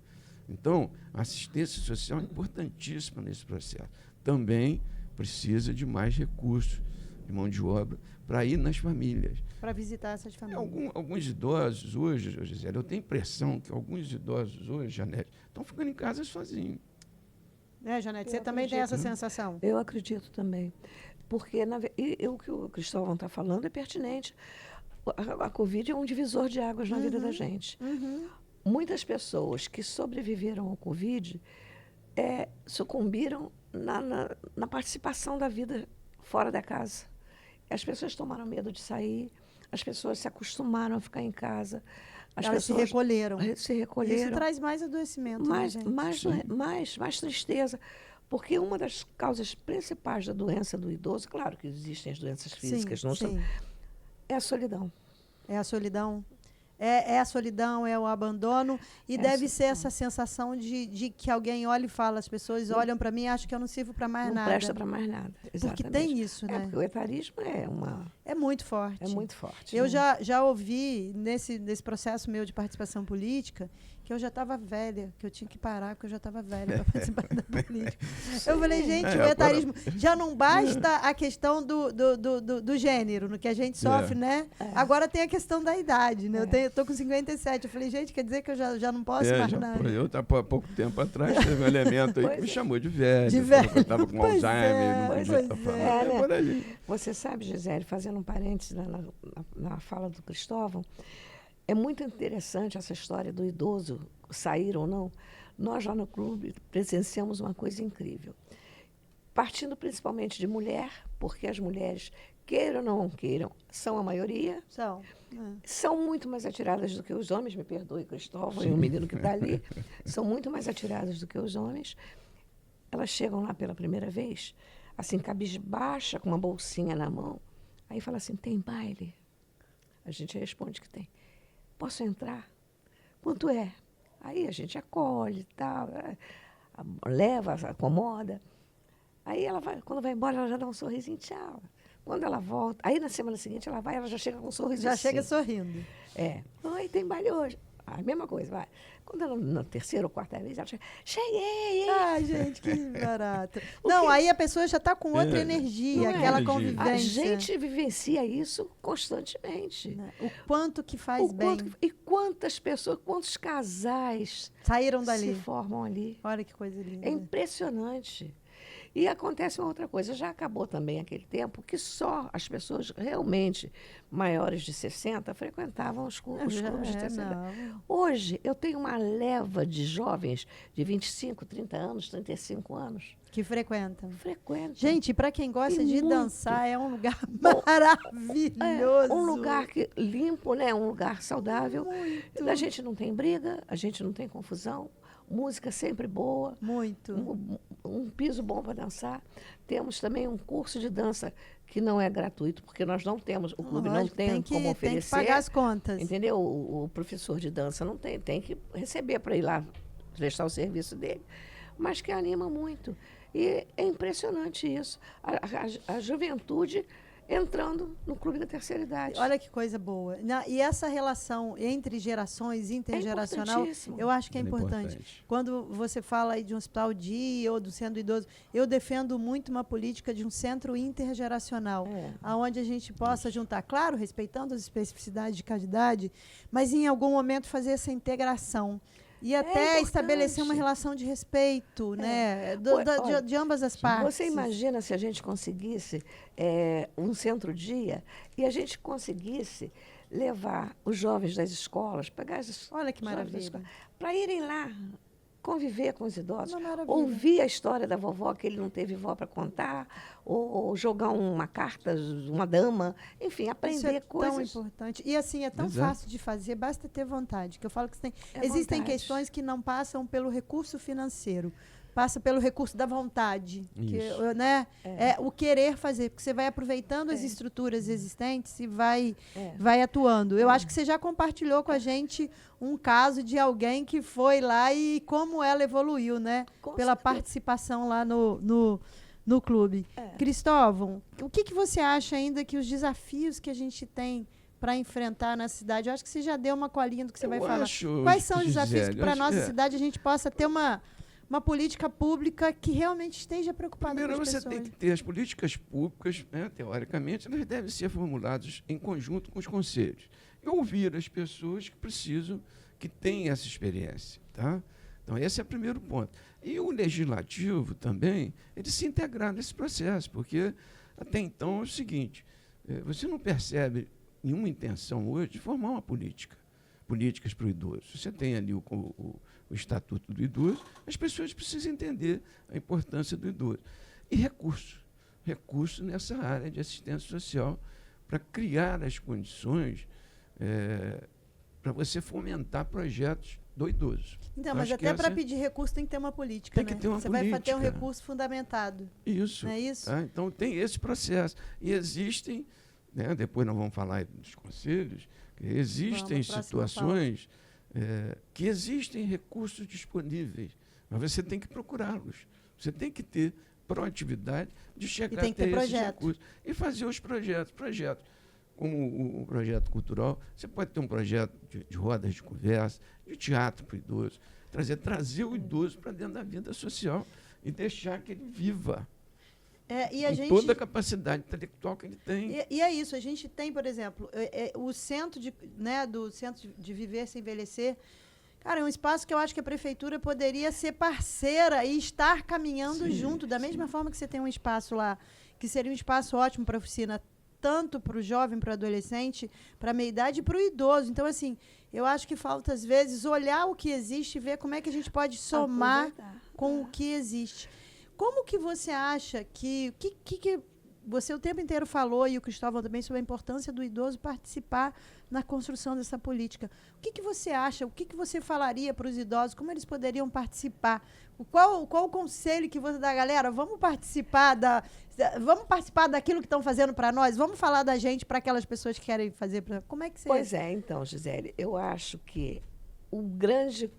Então, a assistência social é importantíssima nesse processo. Também precisa de mais recursos de mão de obra para ir nas famílias. Para visitar essas famílias. Alguns idosos hoje, Gisele, eu tenho a impressão que alguns idosos hoje, Janete, estão ficando em casa sozinhos. Janete, você também tem essa sensação? Eu acredito também. Porque o que o Cristóvão está falando é pertinente. A Covid é um divisor de águas na vida da gente. Muitas pessoas que sobreviveram ao Covid sucumbiram na participação da vida fora da casa. As pessoas tomaram medo de sair, as pessoas se acostumaram a ficar em casa. Elas se recolheram. Isso traz mais adoecimento, mais tristeza. Porque uma das causas principais da doença do idoso, claro que existem as doenças físicas, é a solidão. É a solidão. É a solidão, é o abandono, e deve ser essa sensação de que alguém olha e fala, as pessoas olham para mim e acham que eu não sirvo para mais nada. Não presta para mais nada, exatamente. Porque tem isso, né? Porque o etarismo é muito forte. É muito forte. Eu já ouvi, nesse processo meu de participação política, que eu já estava velha, que eu tinha que parar, porque eu já estava velha para participar da política. Eu falei, gente, o etarismo... Já não basta a questão do gênero, no que a gente sofre, né? Agora tem a questão da idade, né? Eu tô com 57. Eu falei, gente, quer dizer que eu já não posso mais nada. Há pouco tempo atrás teve um elemento aí que me chamou de velho. De velho. Eu estava com Alzheimer, não podia estar falando. Você sabe, Gisele, fazendo um parênteses na fala do Cristóvão, é muito interessante essa história do idoso sair ou não. Nós lá no clube presenciamos uma coisa incrível. Partindo principalmente de mulher, porque as mulheres, queiram ou não queiram, são a maioria. São muito mais atiradas do que os homens, me perdoe, Cristóvão, e o menino que está ali. São muito mais atiradas do que os homens. Elas chegam lá pela primeira vez, assim, cabisbaixa, com uma bolsinha na mão. Aí fala assim, tem baile? A gente responde que tem. Posso entrar? Quanto é? Aí a gente acolhe, tal, leva, acomoda. Aí ela vai, quando vai embora, ela já dá um sorrisinho, tchau. Quando ela volta, aí na semana seguinte ela já chega com um sorriso. Já chega sorrindo. Oi, tem baile hoje. A mesma coisa, vai. Quando ela, na terceira ou quarta vez, ela chega, cheguei, hein? Ai, gente, que barato. Não, aí a pessoa já está com outra energia, aquela convivência. A gente vivencia isso constantemente. O quanto que faz bem. E quantas pessoas, quantos casais saíram dali, se formam ali. Olha que coisa linda. É impressionante. E acontece uma outra coisa, já acabou também aquele tempo que só as pessoas realmente maiores de 60 frequentavam os clubes de terceira idade. Hoje, eu tenho uma leva de jovens de 25, 30 anos, 35 anos. Que frequentam. Gente, para quem gosta de dançar, é um lugar maravilhoso. É um lugar limpo, né? Um lugar saudável. A gente não tem briga, a gente não tem confusão. Música sempre boa. Muito. Um piso bom para dançar. Temos também um curso de dança que não é gratuito, porque nós não temos, o clube não tem como oferecer. Tem que pagar as contas. Entendeu? O professor de dança não tem que receber para ir lá prestar o serviço dele. Mas que anima muito. E é impressionante isso. A juventude entrando no clube da terceira idade. Olha que coisa boa. E essa relação entre gerações, intergeracional, eu acho que é importante. Quando você fala aí de um hospital dia ou do centro idoso, eu defendo muito uma política de um centro intergeracional, onde a gente possa juntar, claro, respeitando as especificidades de cada idade, mas em algum momento fazer essa integração. E até estabelecer uma relação de respeito, né? De ambas as partes. Você imagina se a gente conseguisse um centro-dia e a gente conseguisse levar os jovens das escolas, pegar esses Olha que maravilha, para irem lá conviver com os idosos, ouvir a história da vovó, que ele não teve vó para contar, ou jogar uma carta, uma dama, enfim, aprender coisas. Isso é tão importante. E assim, é tão fácil de fazer, basta ter vontade. Que eu falo que existem questões que não passam pelo recurso financeiro, passa pelo recurso da vontade, né? O querer fazer, porque você vai aproveitando as estruturas existentes e vai atuando. Eu acho que você já compartilhou com a gente um caso de alguém que foi lá e como ela evoluiu, né? Pela participação lá no clube. Cristóvão, o que você acha ainda que os desafios que a gente tem para enfrentar na cidade? Eu acho que você já deu uma colinha do que você vai falar. Quais são os desafios que para a nossa cidade a gente possa ter uma uma política pública que realmente esteja preocupada Primeiro, com as você pessoas. tem que ter as políticas públicas, né, teoricamente, elas devem ser formuladas em conjunto com os conselhos. E ouvir as pessoas que precisam, que têm essa experiência. Tá? Então, esse é o primeiro ponto. E o legislativo também, ele se integrar nesse processo, porque até então é o seguinte, você não percebe nenhuma intenção hoje de formar uma políticas para o idoso. Você tem ali o Estatuto do Idoso, as pessoas precisam entender a importância do idoso. E recursos nessa área de assistência social para criar as condições para você fomentar projetos do idoso. Então, mas até para pedir recurso tem que ter uma política, tem né? que ter uma Você política. vai ter um recurso fundamentado. Isso. Não é isso? Tá? Então, tem esse processo. E existem, né, depois nós vamos falar dos conselhos, que existem situações que existem recursos disponíveis, mas você tem que procurá-los. Você tem que ter proatividade de chegar até esses recursos e fazer os projetos. Como o projeto cultural, você pode ter um projeto de rodas de conversa, de teatro para o idoso, trazer o idoso para dentro da vida social e deixar que ele viva com toda a capacidade intelectual que ele tem. E é isso, a gente tem, por exemplo, o centro do Centro de Viver Sem Envelhecer. Cara, é um espaço que eu acho que a prefeitura poderia ser parceira e estar caminhando junto, da mesma forma que você tem um espaço lá, que seria um espaço ótimo para a oficina, tanto para o jovem, para o adolescente, para a meia-idade e para o idoso. Então, assim, eu acho que falta, às vezes, olhar o que existe e ver como é que a gente pode somar com o que existe. Como que você acha que você o tempo inteiro falou, e o Cristóvão também, sobre a importância do idoso participar na construção dessa política? O que você acha? O que você falaria para os idosos? Como eles poderiam participar? Qual o conselho que você dá, galera? Vamos participar daquilo que estão fazendo para nós? Vamos falar da gente para aquelas pessoas que querem fazer. Como é que você... Pois é, então, Gisele, eu acho que um grande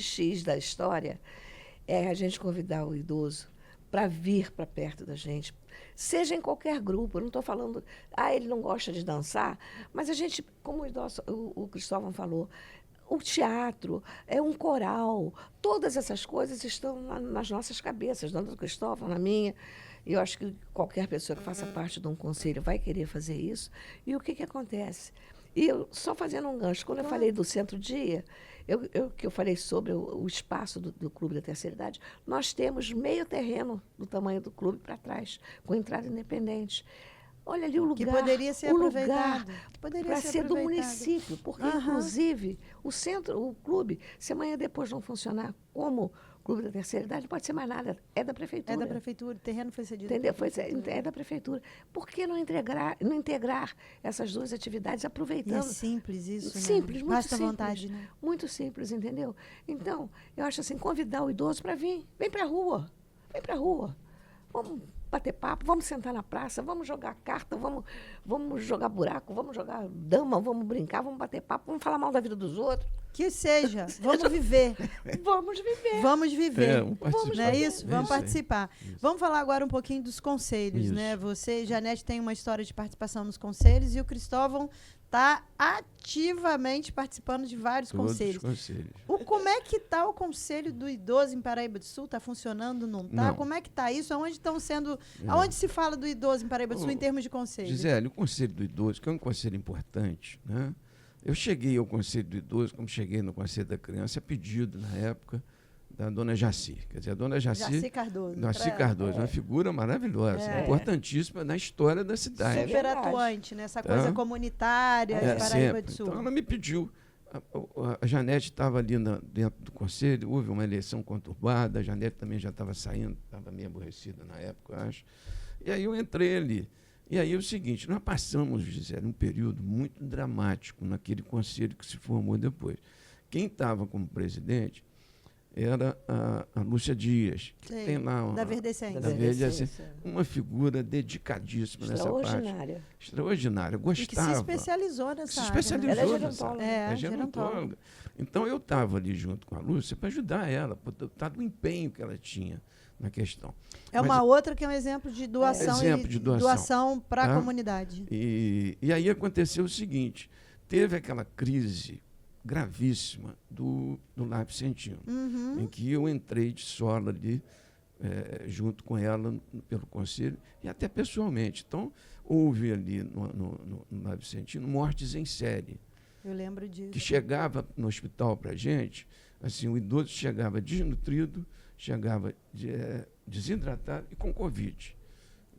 X da história é a gente convidar o idoso para vir para perto da gente, seja em qualquer grupo. Eu não estou falando, ele não gosta de dançar, mas a gente, como o Cristóvão falou, o teatro, um coral, todas essas coisas estão nas nossas cabeças, na do Cristóvão, na minha. E eu acho que qualquer pessoa que faça parte de um conselho vai querer fazer isso. E o que acontece? E só fazendo um gancho, quando eu falei do centro-dia, que eu falei sobre o espaço do Clube da Terceira Idade, nós temos meio terreno do tamanho do clube para trás, com entrada independente. Olha ali o lugar. Que poderia ser aproveitado. Para ser do município, porque, inclusive, o clube, se amanhã depois não funcionar como Clube da Terceira Idade, pode ser mais nada, é da prefeitura. É da prefeitura, o terreno foi cedido. Entendeu? É da prefeitura. Por que não integrar essas duas atividades, aproveitando? E é simples isso, simples, né? muito Basta simples. vontade, né? Muito simples, entendeu? Então, eu acho assim, convidar o idoso para vir. Vem para a rua. Vem para a rua. Vamos bater papo, vamos sentar na praça, vamos jogar carta, vamos jogar buraco, vamos jogar dama, vamos brincar, vamos bater papo, vamos falar mal da vida dos outros. Que seja, vamos viver. Vamos viver. Vamos viver. Vamos não é isso? Vamos participar. Isso. Vamos falar agora um pouquinho dos conselhos, né? Você, Janete, tem uma história de participação nos conselhos e o Cristóvão está ativamente participando de vários conselhos. Como é que está o Conselho do Idoso em Paraíba do Sul? Está funcionando, não está? Como é que está isso? Aonde se fala do idoso em Paraíba do Sul em termos de conselho? Gisele, o Conselho do Idoso, que é um conselho importante, né? Eu cheguei ao Conselho do Idoso, como cheguei no Conselho da Criança, a pedido, na época, da dona Jaci. Quer dizer, a dona Jaci Cardoso. Uma figura maravilhosa, importantíssima na história da cidade. Super atuante, né? Essa coisa comunitária de Paraíba do Sul. Então, ela me pediu. A Janete estava ali dentro do Conselho, houve uma eleição conturbada, a Janete também já estava saindo, estava meio aborrecida na época, eu acho. E aí eu entrei ali. E aí é o seguinte, nós passamos, Gisele, um período muito dramático naquele conselho que se formou depois. Quem estava como presidente era a Lúcia Dias, que tem lá da Verdecência. Uma figura dedicadíssima nessa parte. Extraordinária. Gostava. E que se especializou nessa área. Ela é gerontóloga. É gerontóloga. Então eu estava ali junto com a Lúcia para ajudar ela, por estar do empenho que ela tinha na questão. Uma outra que é um exemplo de doação, doação para a comunidade. E aí aconteceu o seguinte, teve aquela crise gravíssima do Lar Vicentino, em que eu entrei de sola ali, junto com ela, pelo conselho, e até pessoalmente. Então, houve ali no Lar Vicentino mortes em série. Eu lembro disso. Que chegava no hospital para a gente, assim, o idoso chegava desnutrido, chegava desidratado e com Covid.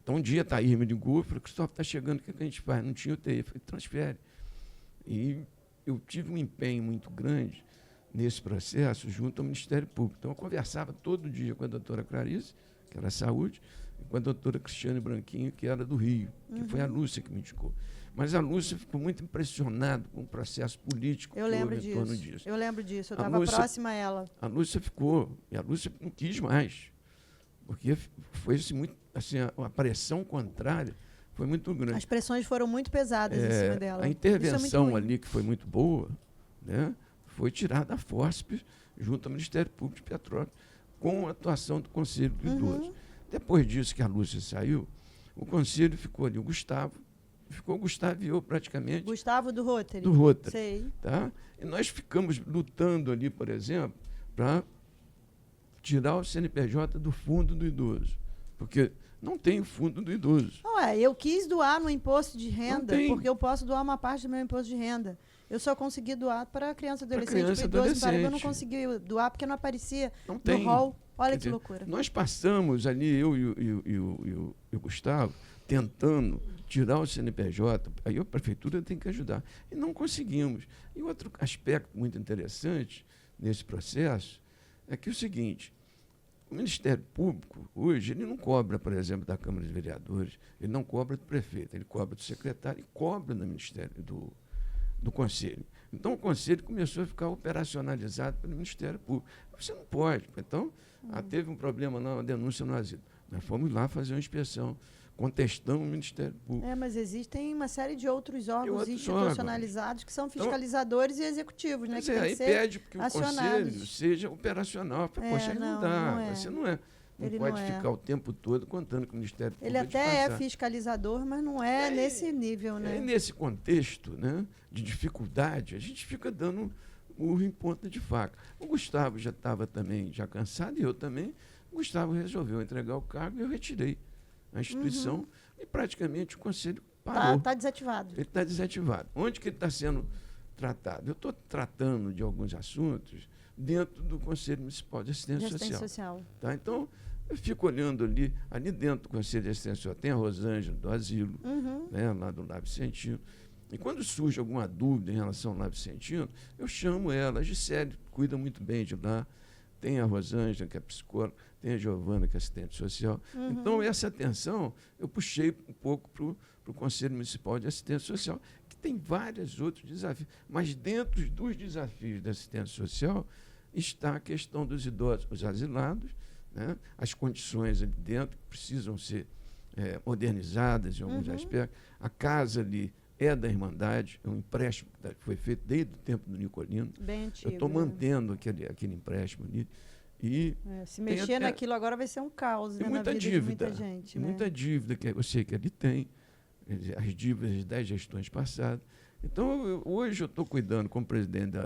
Então, um dia, Thaís me ligou, falou, Cristóvão, está chegando, o que a gente faz? Não tinha UTI, eu falei, transfere. E eu tive um empenho muito grande nesse processo junto ao Ministério Público. Então, eu conversava todo dia com a doutora Clarice, que era saúde, e com a doutora Cristiane Branquinho, que era do Rio, que foi a Lúcia que me indicou. Mas a Lúcia ficou muito impressionada com o processo político que houve em torno disso. Eu lembro disso, eu estava próxima a ela. A Lúcia ficou, e a Lúcia não quis mais, porque foi assim, a pressão contrária foi muito grande. As pressões foram muito pesadas em cima dela. A intervenção ali, que foi muito boa, né, foi tirada a fórceps junto ao Ministério Público de Petrópolis, com a atuação do Conselho do Idoso. Depois disso que a Lúcia saiu, o Conselho ficou ali, o Gustavo e eu praticamente. Gustavo do Rotary. Do Rotary. Sei. Tá? E nós ficamos lutando ali, por exemplo, para tirar o CNPJ do fundo do idoso. Porque não tem o fundo do idoso. Eu quis doar no imposto de renda, porque eu posso doar uma parte do meu imposto de renda. Eu só consegui doar para criança e adolescente. Para idoso, eu não consegui doar porque não aparecia no rol. Olha que loucura. Nós passamos ali, eu e o Gustavo, tentando tirar o CNPJ, aí a prefeitura tem que ajudar. E não conseguimos. E outro aspecto muito interessante nesse processo é que é o seguinte, o Ministério Público, hoje, ele não cobra, por exemplo, da Câmara de Vereadores, ele não cobra do prefeito, ele cobra do secretário e cobra do Ministério, do Conselho. Então, o Conselho começou a ficar operacionalizado pelo Ministério Público. Você não pode. Então, teve um problema na denúncia no asilo. Nós fomos lá fazer uma inspeção, contestamos o Ministério Público. Mas existem uma série de outros órgãos institucionalizados que são fiscalizadores e executivos, né? Que aí pede que o Conselho seja operacional. Poxa, aí não dá. Você não é. Não pode ficar o tempo todo contando com o Ministério Público. Ele até é fiscalizador, mas não é nesse nível, né? Nesse contexto, né, de dificuldade, a gente fica dando murro em ponta de faca. O Gustavo já estava também já cansado, e eu também. O Gustavo resolveu entregar o cargo e eu retirei a instituição e praticamente o Conselho parou. Está desativado. Ele está desativado. Onde que ele está sendo tratado? Eu estou tratando de alguns assuntos dentro do Conselho Municipal de Assistência Social. Tá? Então, eu fico olhando ali dentro do Conselho de Assistência Social, tem a Rosângela do Asilo, né, lá do Lar Vicentino. E quando surge alguma dúvida em relação ao Lar Vicentino, eu chamo ela. A Gisele cuida muito bem de lá. Tem a Rosângela, que é psicóloga, tem a Giovana, que é assistente social. Então, essa atenção eu puxei um pouco para o Conselho Municipal de Assistência Social, que tem vários outros desafios. Mas dentro dos desafios da assistência social está a questão dos idosos, os asilados, né? As condições ali dentro que precisam ser modernizadas em alguns aspectos. A casa ali é da Irmandade, é um empréstimo que foi feito desde o tempo do Nicolino. Bem antigo. Eu estou mantendo aquele empréstimo ali. E se mexer naquilo agora vai ser um caos, né, na vida de muita gente. E muita dívida, que eu sei que ele tem, as dívidas das gestões passadas. Então, hoje eu estou cuidando como presidente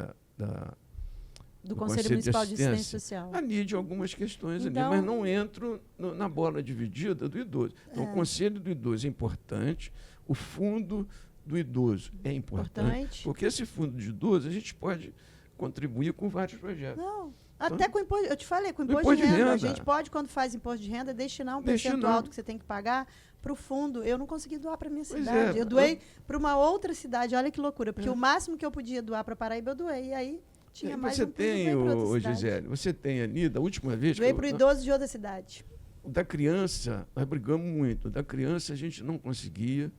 do Conselho Municipal de Assistência Social. Ali de algumas questões, mas não entro na bola dividida do idoso. Então, o Conselho do Idoso é importante, o Fundo do Idoso é importante, porque esse Fundo de Idoso a gente pode contribuir com vários projetos. Até com imposto, eu te falei, com imposto de renda. A gente pode, quando faz imposto de renda, destinar um percentual que você tem que pagar para o fundo. Eu não consegui doar para a minha cidade. Eu doei para uma outra cidade. Olha que loucura, porque o máximo que eu podia doar para Paraíba, eu doei. E aí tinha mais você tem, Gisele, você tem ali, da última vez... Doei para o idoso de outra cidade. Da criança, nós brigamos muito. Da criança, a gente não conseguia.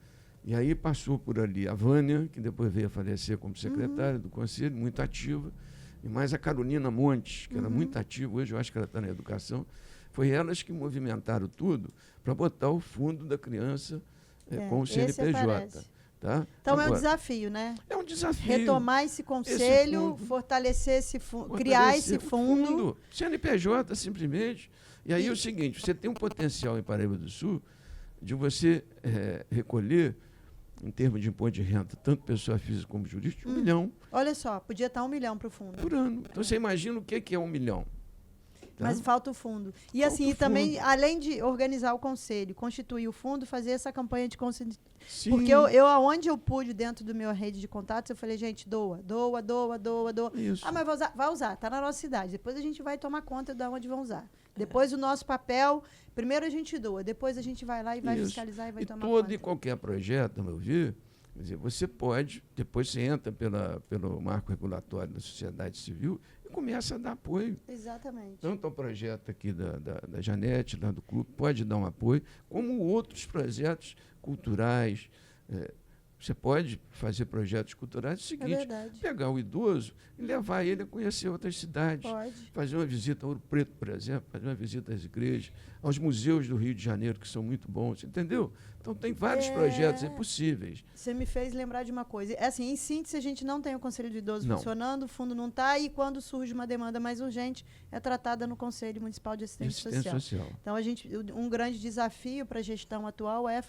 E aí passou por ali a Vânia, que depois veio a falecer como secretária do Conselho, muito ativa. E mais a Carolina Montes, que era muito ativa, hoje eu acho que ela está na educação. Foi elas que movimentaram tudo para botar o fundo da criança com o CNPJ. Tá? Então agora, é um desafio, né? É um desafio. Retomar esse conselho, fortalecer esse fundo, criar esse fundo. CNPJ, simplesmente. E aí é o seguinte, você tem um potencial em Paraíba do Sul de você recolher em termos de imposto de renda, tanto pessoa física como jurídica, 1 milhão Olha só, podia estar 1 milhão para o fundo. por ano. Então, você imagina o que é 1 milhão. Tá? Mas falta o fundo. E Falta assim, o e também, fundo. além de organizar o conselho, constituir o fundo, fazer essa campanha de conscientização. Sim. Porque eu, aonde eu pude, dentro do meu rede de contatos, eu falei, gente, doa. Isso. Ah, mas vai usar, tá na nossa cidade. Depois a gente vai tomar conta de onde vão usar. Depois o nosso papel, primeiro a gente doa, depois a gente vai lá e vai Isso. fiscalizar e vai tomar todo conta. e qualquer projeto, a meu ver, quer dizer, você pode, depois você entra pelo marco regulatório da sociedade civil e começa a dar apoio. Exatamente. Tanto ao projeto aqui da Janete, lá do clube, pode dar um apoio, como outros projetos culturais. Você pode fazer projetos culturais, é o seguinte, verdade. pegar o idoso e levar ele a conhecer outras cidades. Pode. Fazer uma visita a Ouro Preto, por exemplo, fazer uma visita às igrejas, aos museus do Rio de Janeiro, que são muito bons, entendeu? Então, tem vários projetos possíveis. Você me fez lembrar de uma coisa. É assim, em síntese, a gente não tem o Conselho de Idosos Não. funcionando, o fundo não está, e quando surge uma demanda mais urgente, é tratada no Conselho Municipal de Assistência Social. Então, um grande desafio para a gestão atual é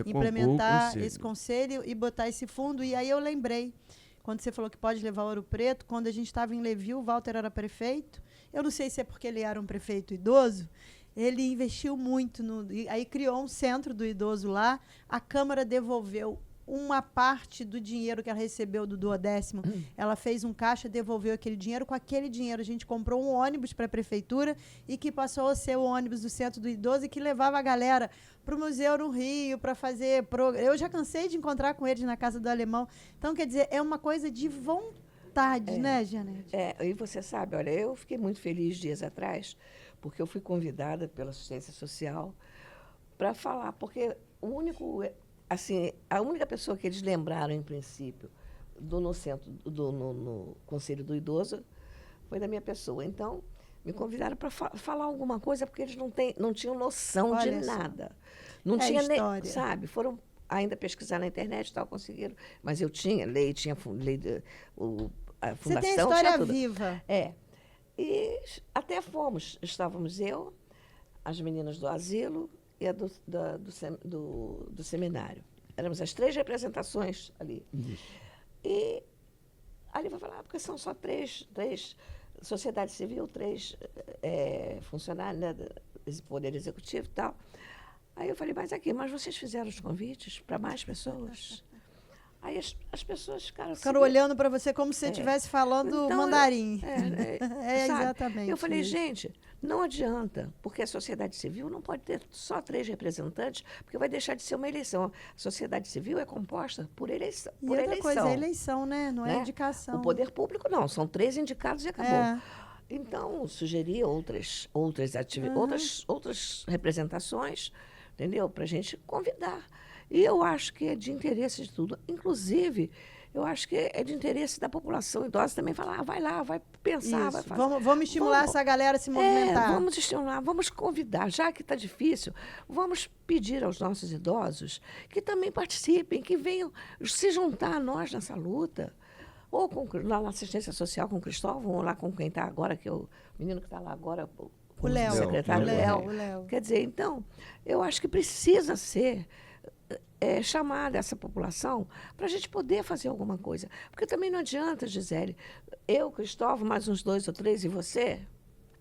implementar esse conselho e botar esse fundo. E aí eu lembrei, quando você falou que pode levar Ouro Preto, quando a gente estava em Levi, o Walter era prefeito. Eu não sei se é porque ele era um prefeito idoso, ele investiu muito, aí criou um centro do idoso lá, a Câmara devolveu uma parte do dinheiro que ela recebeu do 12º, ela fez um caixa, devolveu aquele dinheiro. Com aquele dinheiro a gente comprou um ônibus para a prefeitura e que passou a ser o ônibus do centro do idoso e que levava a galera para o museu no Rio, para fazer... Eu já cansei de encontrar com eles na Casa do Alemão. Então, quer dizer, é uma coisa de vontade, né, Janete? E você sabe, olha, eu fiquei muito feliz dias atrás, porque eu fui convidada pela assistência social para falar, porque a única pessoa que eles lembraram, em princípio, no Conselho do Idoso, foi da minha pessoa. Então, me convidaram para falar alguma coisa, porque eles não tinham noção de nada. Não tinha nem, sabe? Foram ainda pesquisar na internet e tal, conseguiram. Mas eu tinha lei, a fundação. Você tem a história viva. E até estávamos eu, as meninas do asilo e a do seminário. Éramos as 3 representações ali. Isso. E ali vai falar, porque são só 3 sociedade civil, 3 funcionários, né, poder executivo e tal. Aí eu falei, mas vocês fizeram os convites para mais pessoas? Aí as pessoas ficaram olhando para você como se você estivesse falando então, mandarim. Exatamente. Eu falei, gente, não adianta, porque a sociedade civil não pode ter só 3 representantes, porque vai deixar de ser uma eleição. A sociedade civil é composta por eleição. E outra coisa, é eleição, né? Não é indicação. O poder público não, são 3 indicados e acabou. Então, sugeri outras representações, entendeu? Para a gente convidar. E eu acho que é de interesse de tudo. Inclusive, eu acho que é de interesse da população idosa também falar, vai lá, vai pensar, vai fazer. Vamos estimular essa galera a se movimentar. Vamos estimular, vamos convidar. Já que está difícil, vamos pedir aos nossos idosos que também participem, que venham se juntar a nós nessa luta. Ou lá na assistência social com o Cristóvão, ou lá com quem está agora, que é o menino que está lá agora, o Léo. O secretário Léo. Quer dizer, então, eu acho que precisa ser chamar essa população para a gente poder fazer alguma coisa. Porque também não adianta, Gisele, eu, Cristóvão, mais uns 2 ou 3 e você...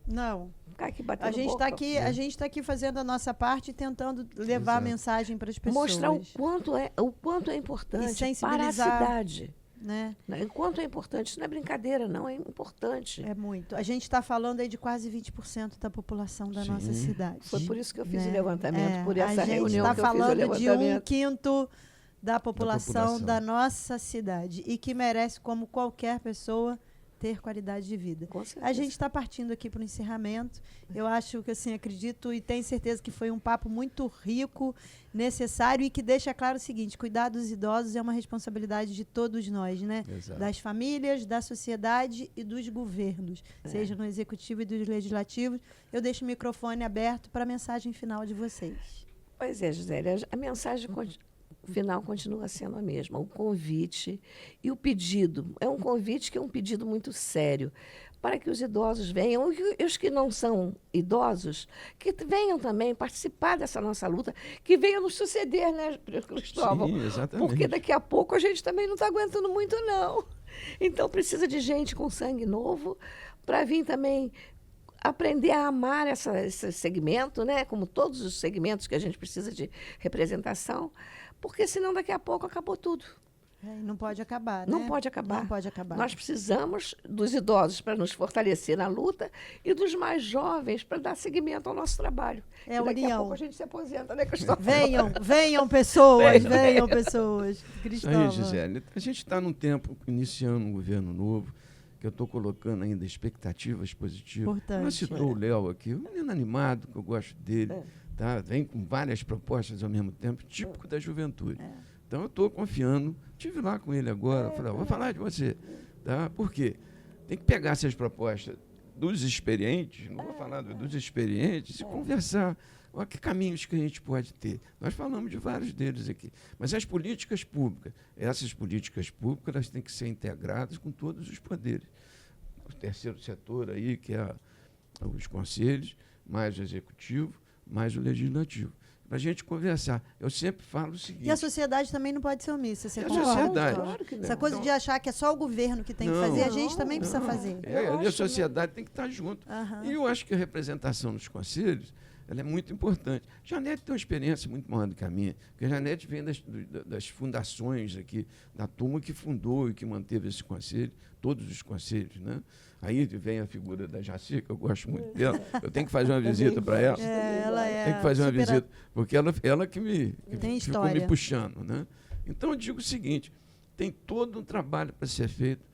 Não. Ficar aqui batendo a gente está aqui fazendo a nossa parte e tentando levar a mensagem para as pessoas. Mostrar o quanto é importante para a cidade. Né? Enquanto é importante, isso não é brincadeira, não, é importante. É muito. A gente está falando aí de quase 20% da população da nossa cidade. Foi por isso que eu fiz o levantamento, por essa reunião que eu fiz o levantamento. A gente está falando de 1/5 da população da nossa cidade e que merece, como qualquer pessoa, ter qualidade de vida. A gente está partindo aqui para o encerramento. Eu acho que, assim, acredito e tenho certeza que foi um papo muito rico, necessário e que deixa claro o seguinte: cuidar dos idosos é uma responsabilidade de todos nós, né? Exato. Das famílias, da sociedade e dos governos, seja no executivo e dos legislativos. Eu deixo o microfone aberto para a mensagem final de vocês. Pois é, Gisele, a mensagem final continua sendo a mesma, o convite e o pedido. É um convite que é um pedido muito sério. para que os idosos venham, e os que não são idosos, que venham também participar dessa nossa luta, que venham nos suceder, né, Cristóvão? Sim, exatamente. Porque daqui a pouco a gente também não está aguentando muito, não. Então, precisa de gente com sangue novo para vir também aprender a amar esse segmento, né? Como todos os segmentos que a gente precisa de representação, porque senão daqui a pouco acabou tudo. Não pode acabar, né? Não pode acabar. Não pode acabar. Nós precisamos dos idosos para nos fortalecer na luta e dos mais jovens para dar seguimento ao nosso trabalho. É e a daqui união. a pouco a gente se aposenta, né, Cristóvão? Venham pessoas, Venham. venham pessoas. Isso Cristóvão. aí, Gisele. A gente está num tempo, iniciando um governo novo, que eu estou colocando ainda expectativas positivas. Importante. Ela citou o Léo aqui, um menino animado, que eu gosto dele. É. Tá? Vem com várias propostas ao mesmo tempo, típico da juventude. É. Então, eu estou confiando. Estive lá com ele agora, falei, vou falar de você. Tá? Por quê? Tem que pegar essas propostas dos experientes, não vou falar dos experientes, e conversar. Olha que caminhos que a gente pode ter. Nós falamos de vários deles aqui. Mas as políticas públicas, essas políticas públicas, elas têm que ser integradas com todos os poderes. O terceiro setor aí, que é os conselhos, mais o executivo, mais o legislativo. Para a gente conversar. Eu sempre falo o seguinte... E a sociedade também não pode ser omissa. Você E a concorda? sociedade? Claro que não. Essa coisa Não. de achar que é só o governo que tem que Não. fazer, a gente também Não. precisa fazer. E a sociedade tem que estar junto. Aham. E eu acho que a representação nos conselhos ela é muito importante. Janete tem uma experiência muito maior do que a minha, porque a Janete vem das fundações aqui, da turma que fundou e que manteve esse conselho, todos os conselhos, né? Aí vem a figura da Jaci, que eu gosto muito dela. Eu tenho que fazer uma visita para ela. Ela é Tem que fazer uma super- visita, porque ela que Tem ficou me história. puxando, né? Então, eu digo o seguinte, tem todo um trabalho para ser feito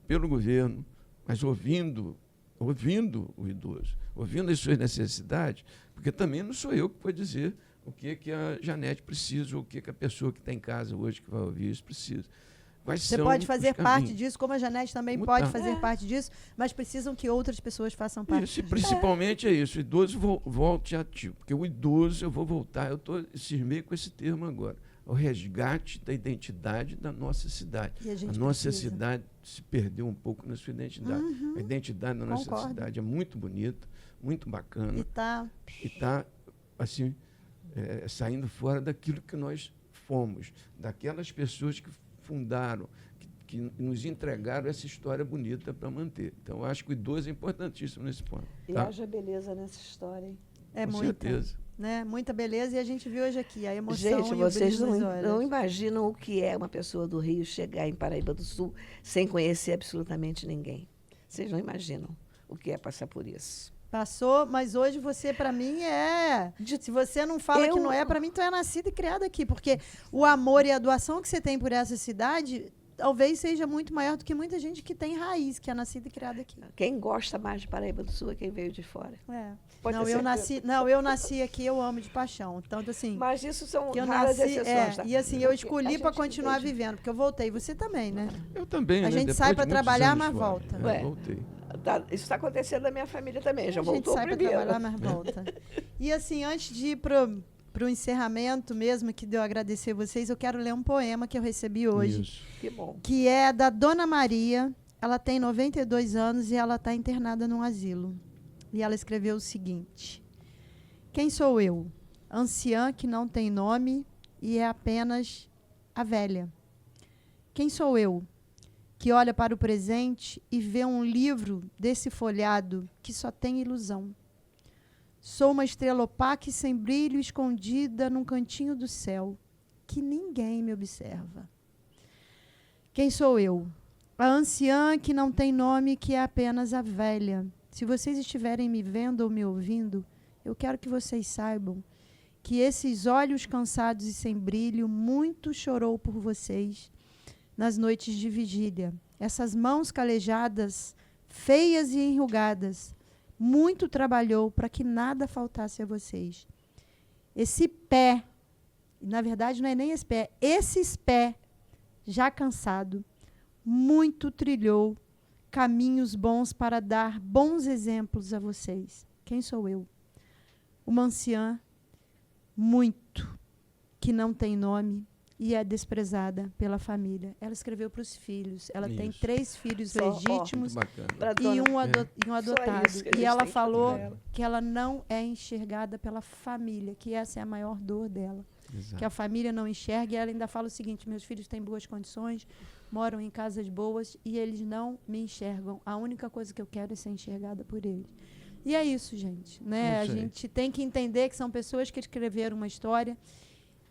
pelo governo, mas ouvindo o idoso, ouvindo as suas necessidades, porque também não sou eu que vou dizer o que a Janete precisa, ou o que a pessoa que está em casa hoje que vai ouvir isso precisa. Quais Você são pode os fazer parte caminhos? disso, como a Janete também Como pode tá? fazer parte disso, mas precisam que outras pessoas façam parte Isso, e disso. principalmente é isso, o idoso volte ativo, porque o idoso, eu vou voltar, eu cismei com esse termo agora, o resgate da identidade da nossa cidade. E a gente nossa precisa. cidade se perdeu um pouco na sua identidade. A identidade da nossa Concordo. cidade é muito bonita, muito bacana, E tá. e está assim, saindo fora daquilo que nós fomos, daquelas pessoas que fundaram, que nos entregaram essa história bonita para manter. Então, eu acho que o idoso é importantíssimo nesse ponto. E Tá? haja beleza nessa história, hein? É Com muita. certeza. Né? Muita beleza e a gente viu hoje aqui a emoção Gente, e o vocês brilho nos não olhos. imaginam o que é uma pessoa do Rio chegar em Paraíba do Sul sem conhecer absolutamente ninguém. Vocês não imaginam o que é passar por isso. Passou, mas hoje você, para mim, é... Se você não fala que não é, para mim, tu é nascida e criada aqui. Porque o amor e a doação que você tem por essa cidade talvez seja muito maior do que muita gente que tem raiz, que é nascida e criada aqui. Quem gosta mais de Paraíba do Sul é quem veio de fora. É. Pode Não, ter certeza. eu nasci aqui, eu amo de paixão. Tanto assim, Mas isso são que eu raras nasci, exceções. Tá? e assim, eu Porque a escolhi gente para que continuar veio de- vivendo, porque eu voltei, você também, né? Eu também, A né? gente Depois sai de pra muitos trabalhar, anos mas fora, volta. né? Ué. Voltei. Isso está acontecendo na minha família também. Já A gente voltou sai para primeiro. trabalhar, mas volta. E assim, antes de ir pro encerramento mesmo, que deu a agradecer vocês, eu quero ler um poema que eu recebi hoje, Isso. Que bom. que é da Dona Maria. Ela tem 92 anos e ela está internada num asilo. E ela escreveu o seguinte: quem sou eu? Anciã que não tem nome e é apenas a velha. Quem sou eu? Que olha para o presente e vê um livro desse folhado que só tem ilusão. Sou uma estrela opaca e sem brilho, escondida num cantinho do céu, que ninguém me observa. Quem sou eu? A anciã que não tem nome, que é apenas a velha. Se vocês estiverem me vendo ou me ouvindo, eu quero que vocês saibam que esses olhos cansados e sem brilho muito chorou por vocês nas noites de vigília. Essas mãos calejadas, feias e enrugadas, muito trabalhou para que nada faltasse a vocês. Esse pé, na verdade não é nem esse pé, esses pés, já cansado, muito trilhou caminhos bons para dar bons exemplos a vocês. Quem sou eu? Uma anciã, muito, que não tem nome, e é desprezada pela família. Ela escreveu para os filhos. Ela tem Isso. 3 filhos Só, ó, legítimos Muito bacana. Pra e um, dona- e um Só adotado. isso que a E gente ela tem que falou fazer pra ela. que ela não é enxergada pela família, que essa é a maior dor dela. Exato. Que a família não enxerga. E ela ainda fala o seguinte: meus filhos têm boas condições, moram em casas boas e eles não me enxergam. A única coisa que eu quero é ser enxergada por eles. E é isso, gente. Né? A Isso aí. gente tem que entender que são pessoas que escreveram uma história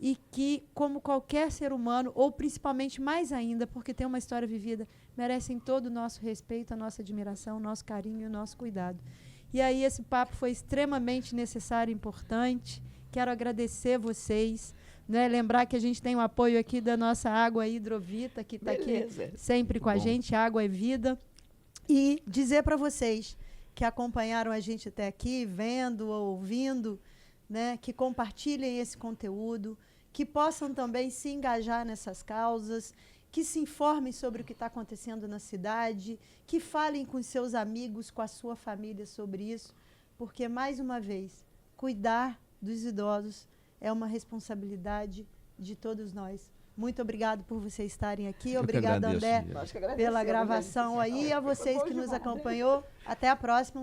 e que, como qualquer ser humano, ou principalmente mais ainda, porque tem uma história vivida, merecem todo o nosso respeito, a nossa admiração, o nosso carinho e o nosso cuidado. E aí esse papo foi extremamente necessário e importante. Quero agradecer vocês, né? Lembrar que a gente tem o apoio aqui da nossa Água Hidrovita, que está aqui Beleza. sempre com a Bom. gente. Água é vida. E dizer para vocês que acompanharam a gente até aqui, vendo ou ouvindo, né, que compartilhem esse conteúdo, que possam também se engajar nessas causas, que se informem sobre o que está acontecendo na cidade, que falem com seus amigos, com a sua família sobre isso, porque, mais uma vez, cuidar dos idosos é uma responsabilidade de todos nós. Muito obrigado por vocês estarem aqui. Eu que Obrigada, agradeço, André, Ieda. Nós que agradecemos, pela gravação né? aí. E a vocês Foi que bom nos demais, né? acompanhou. Até a próxima.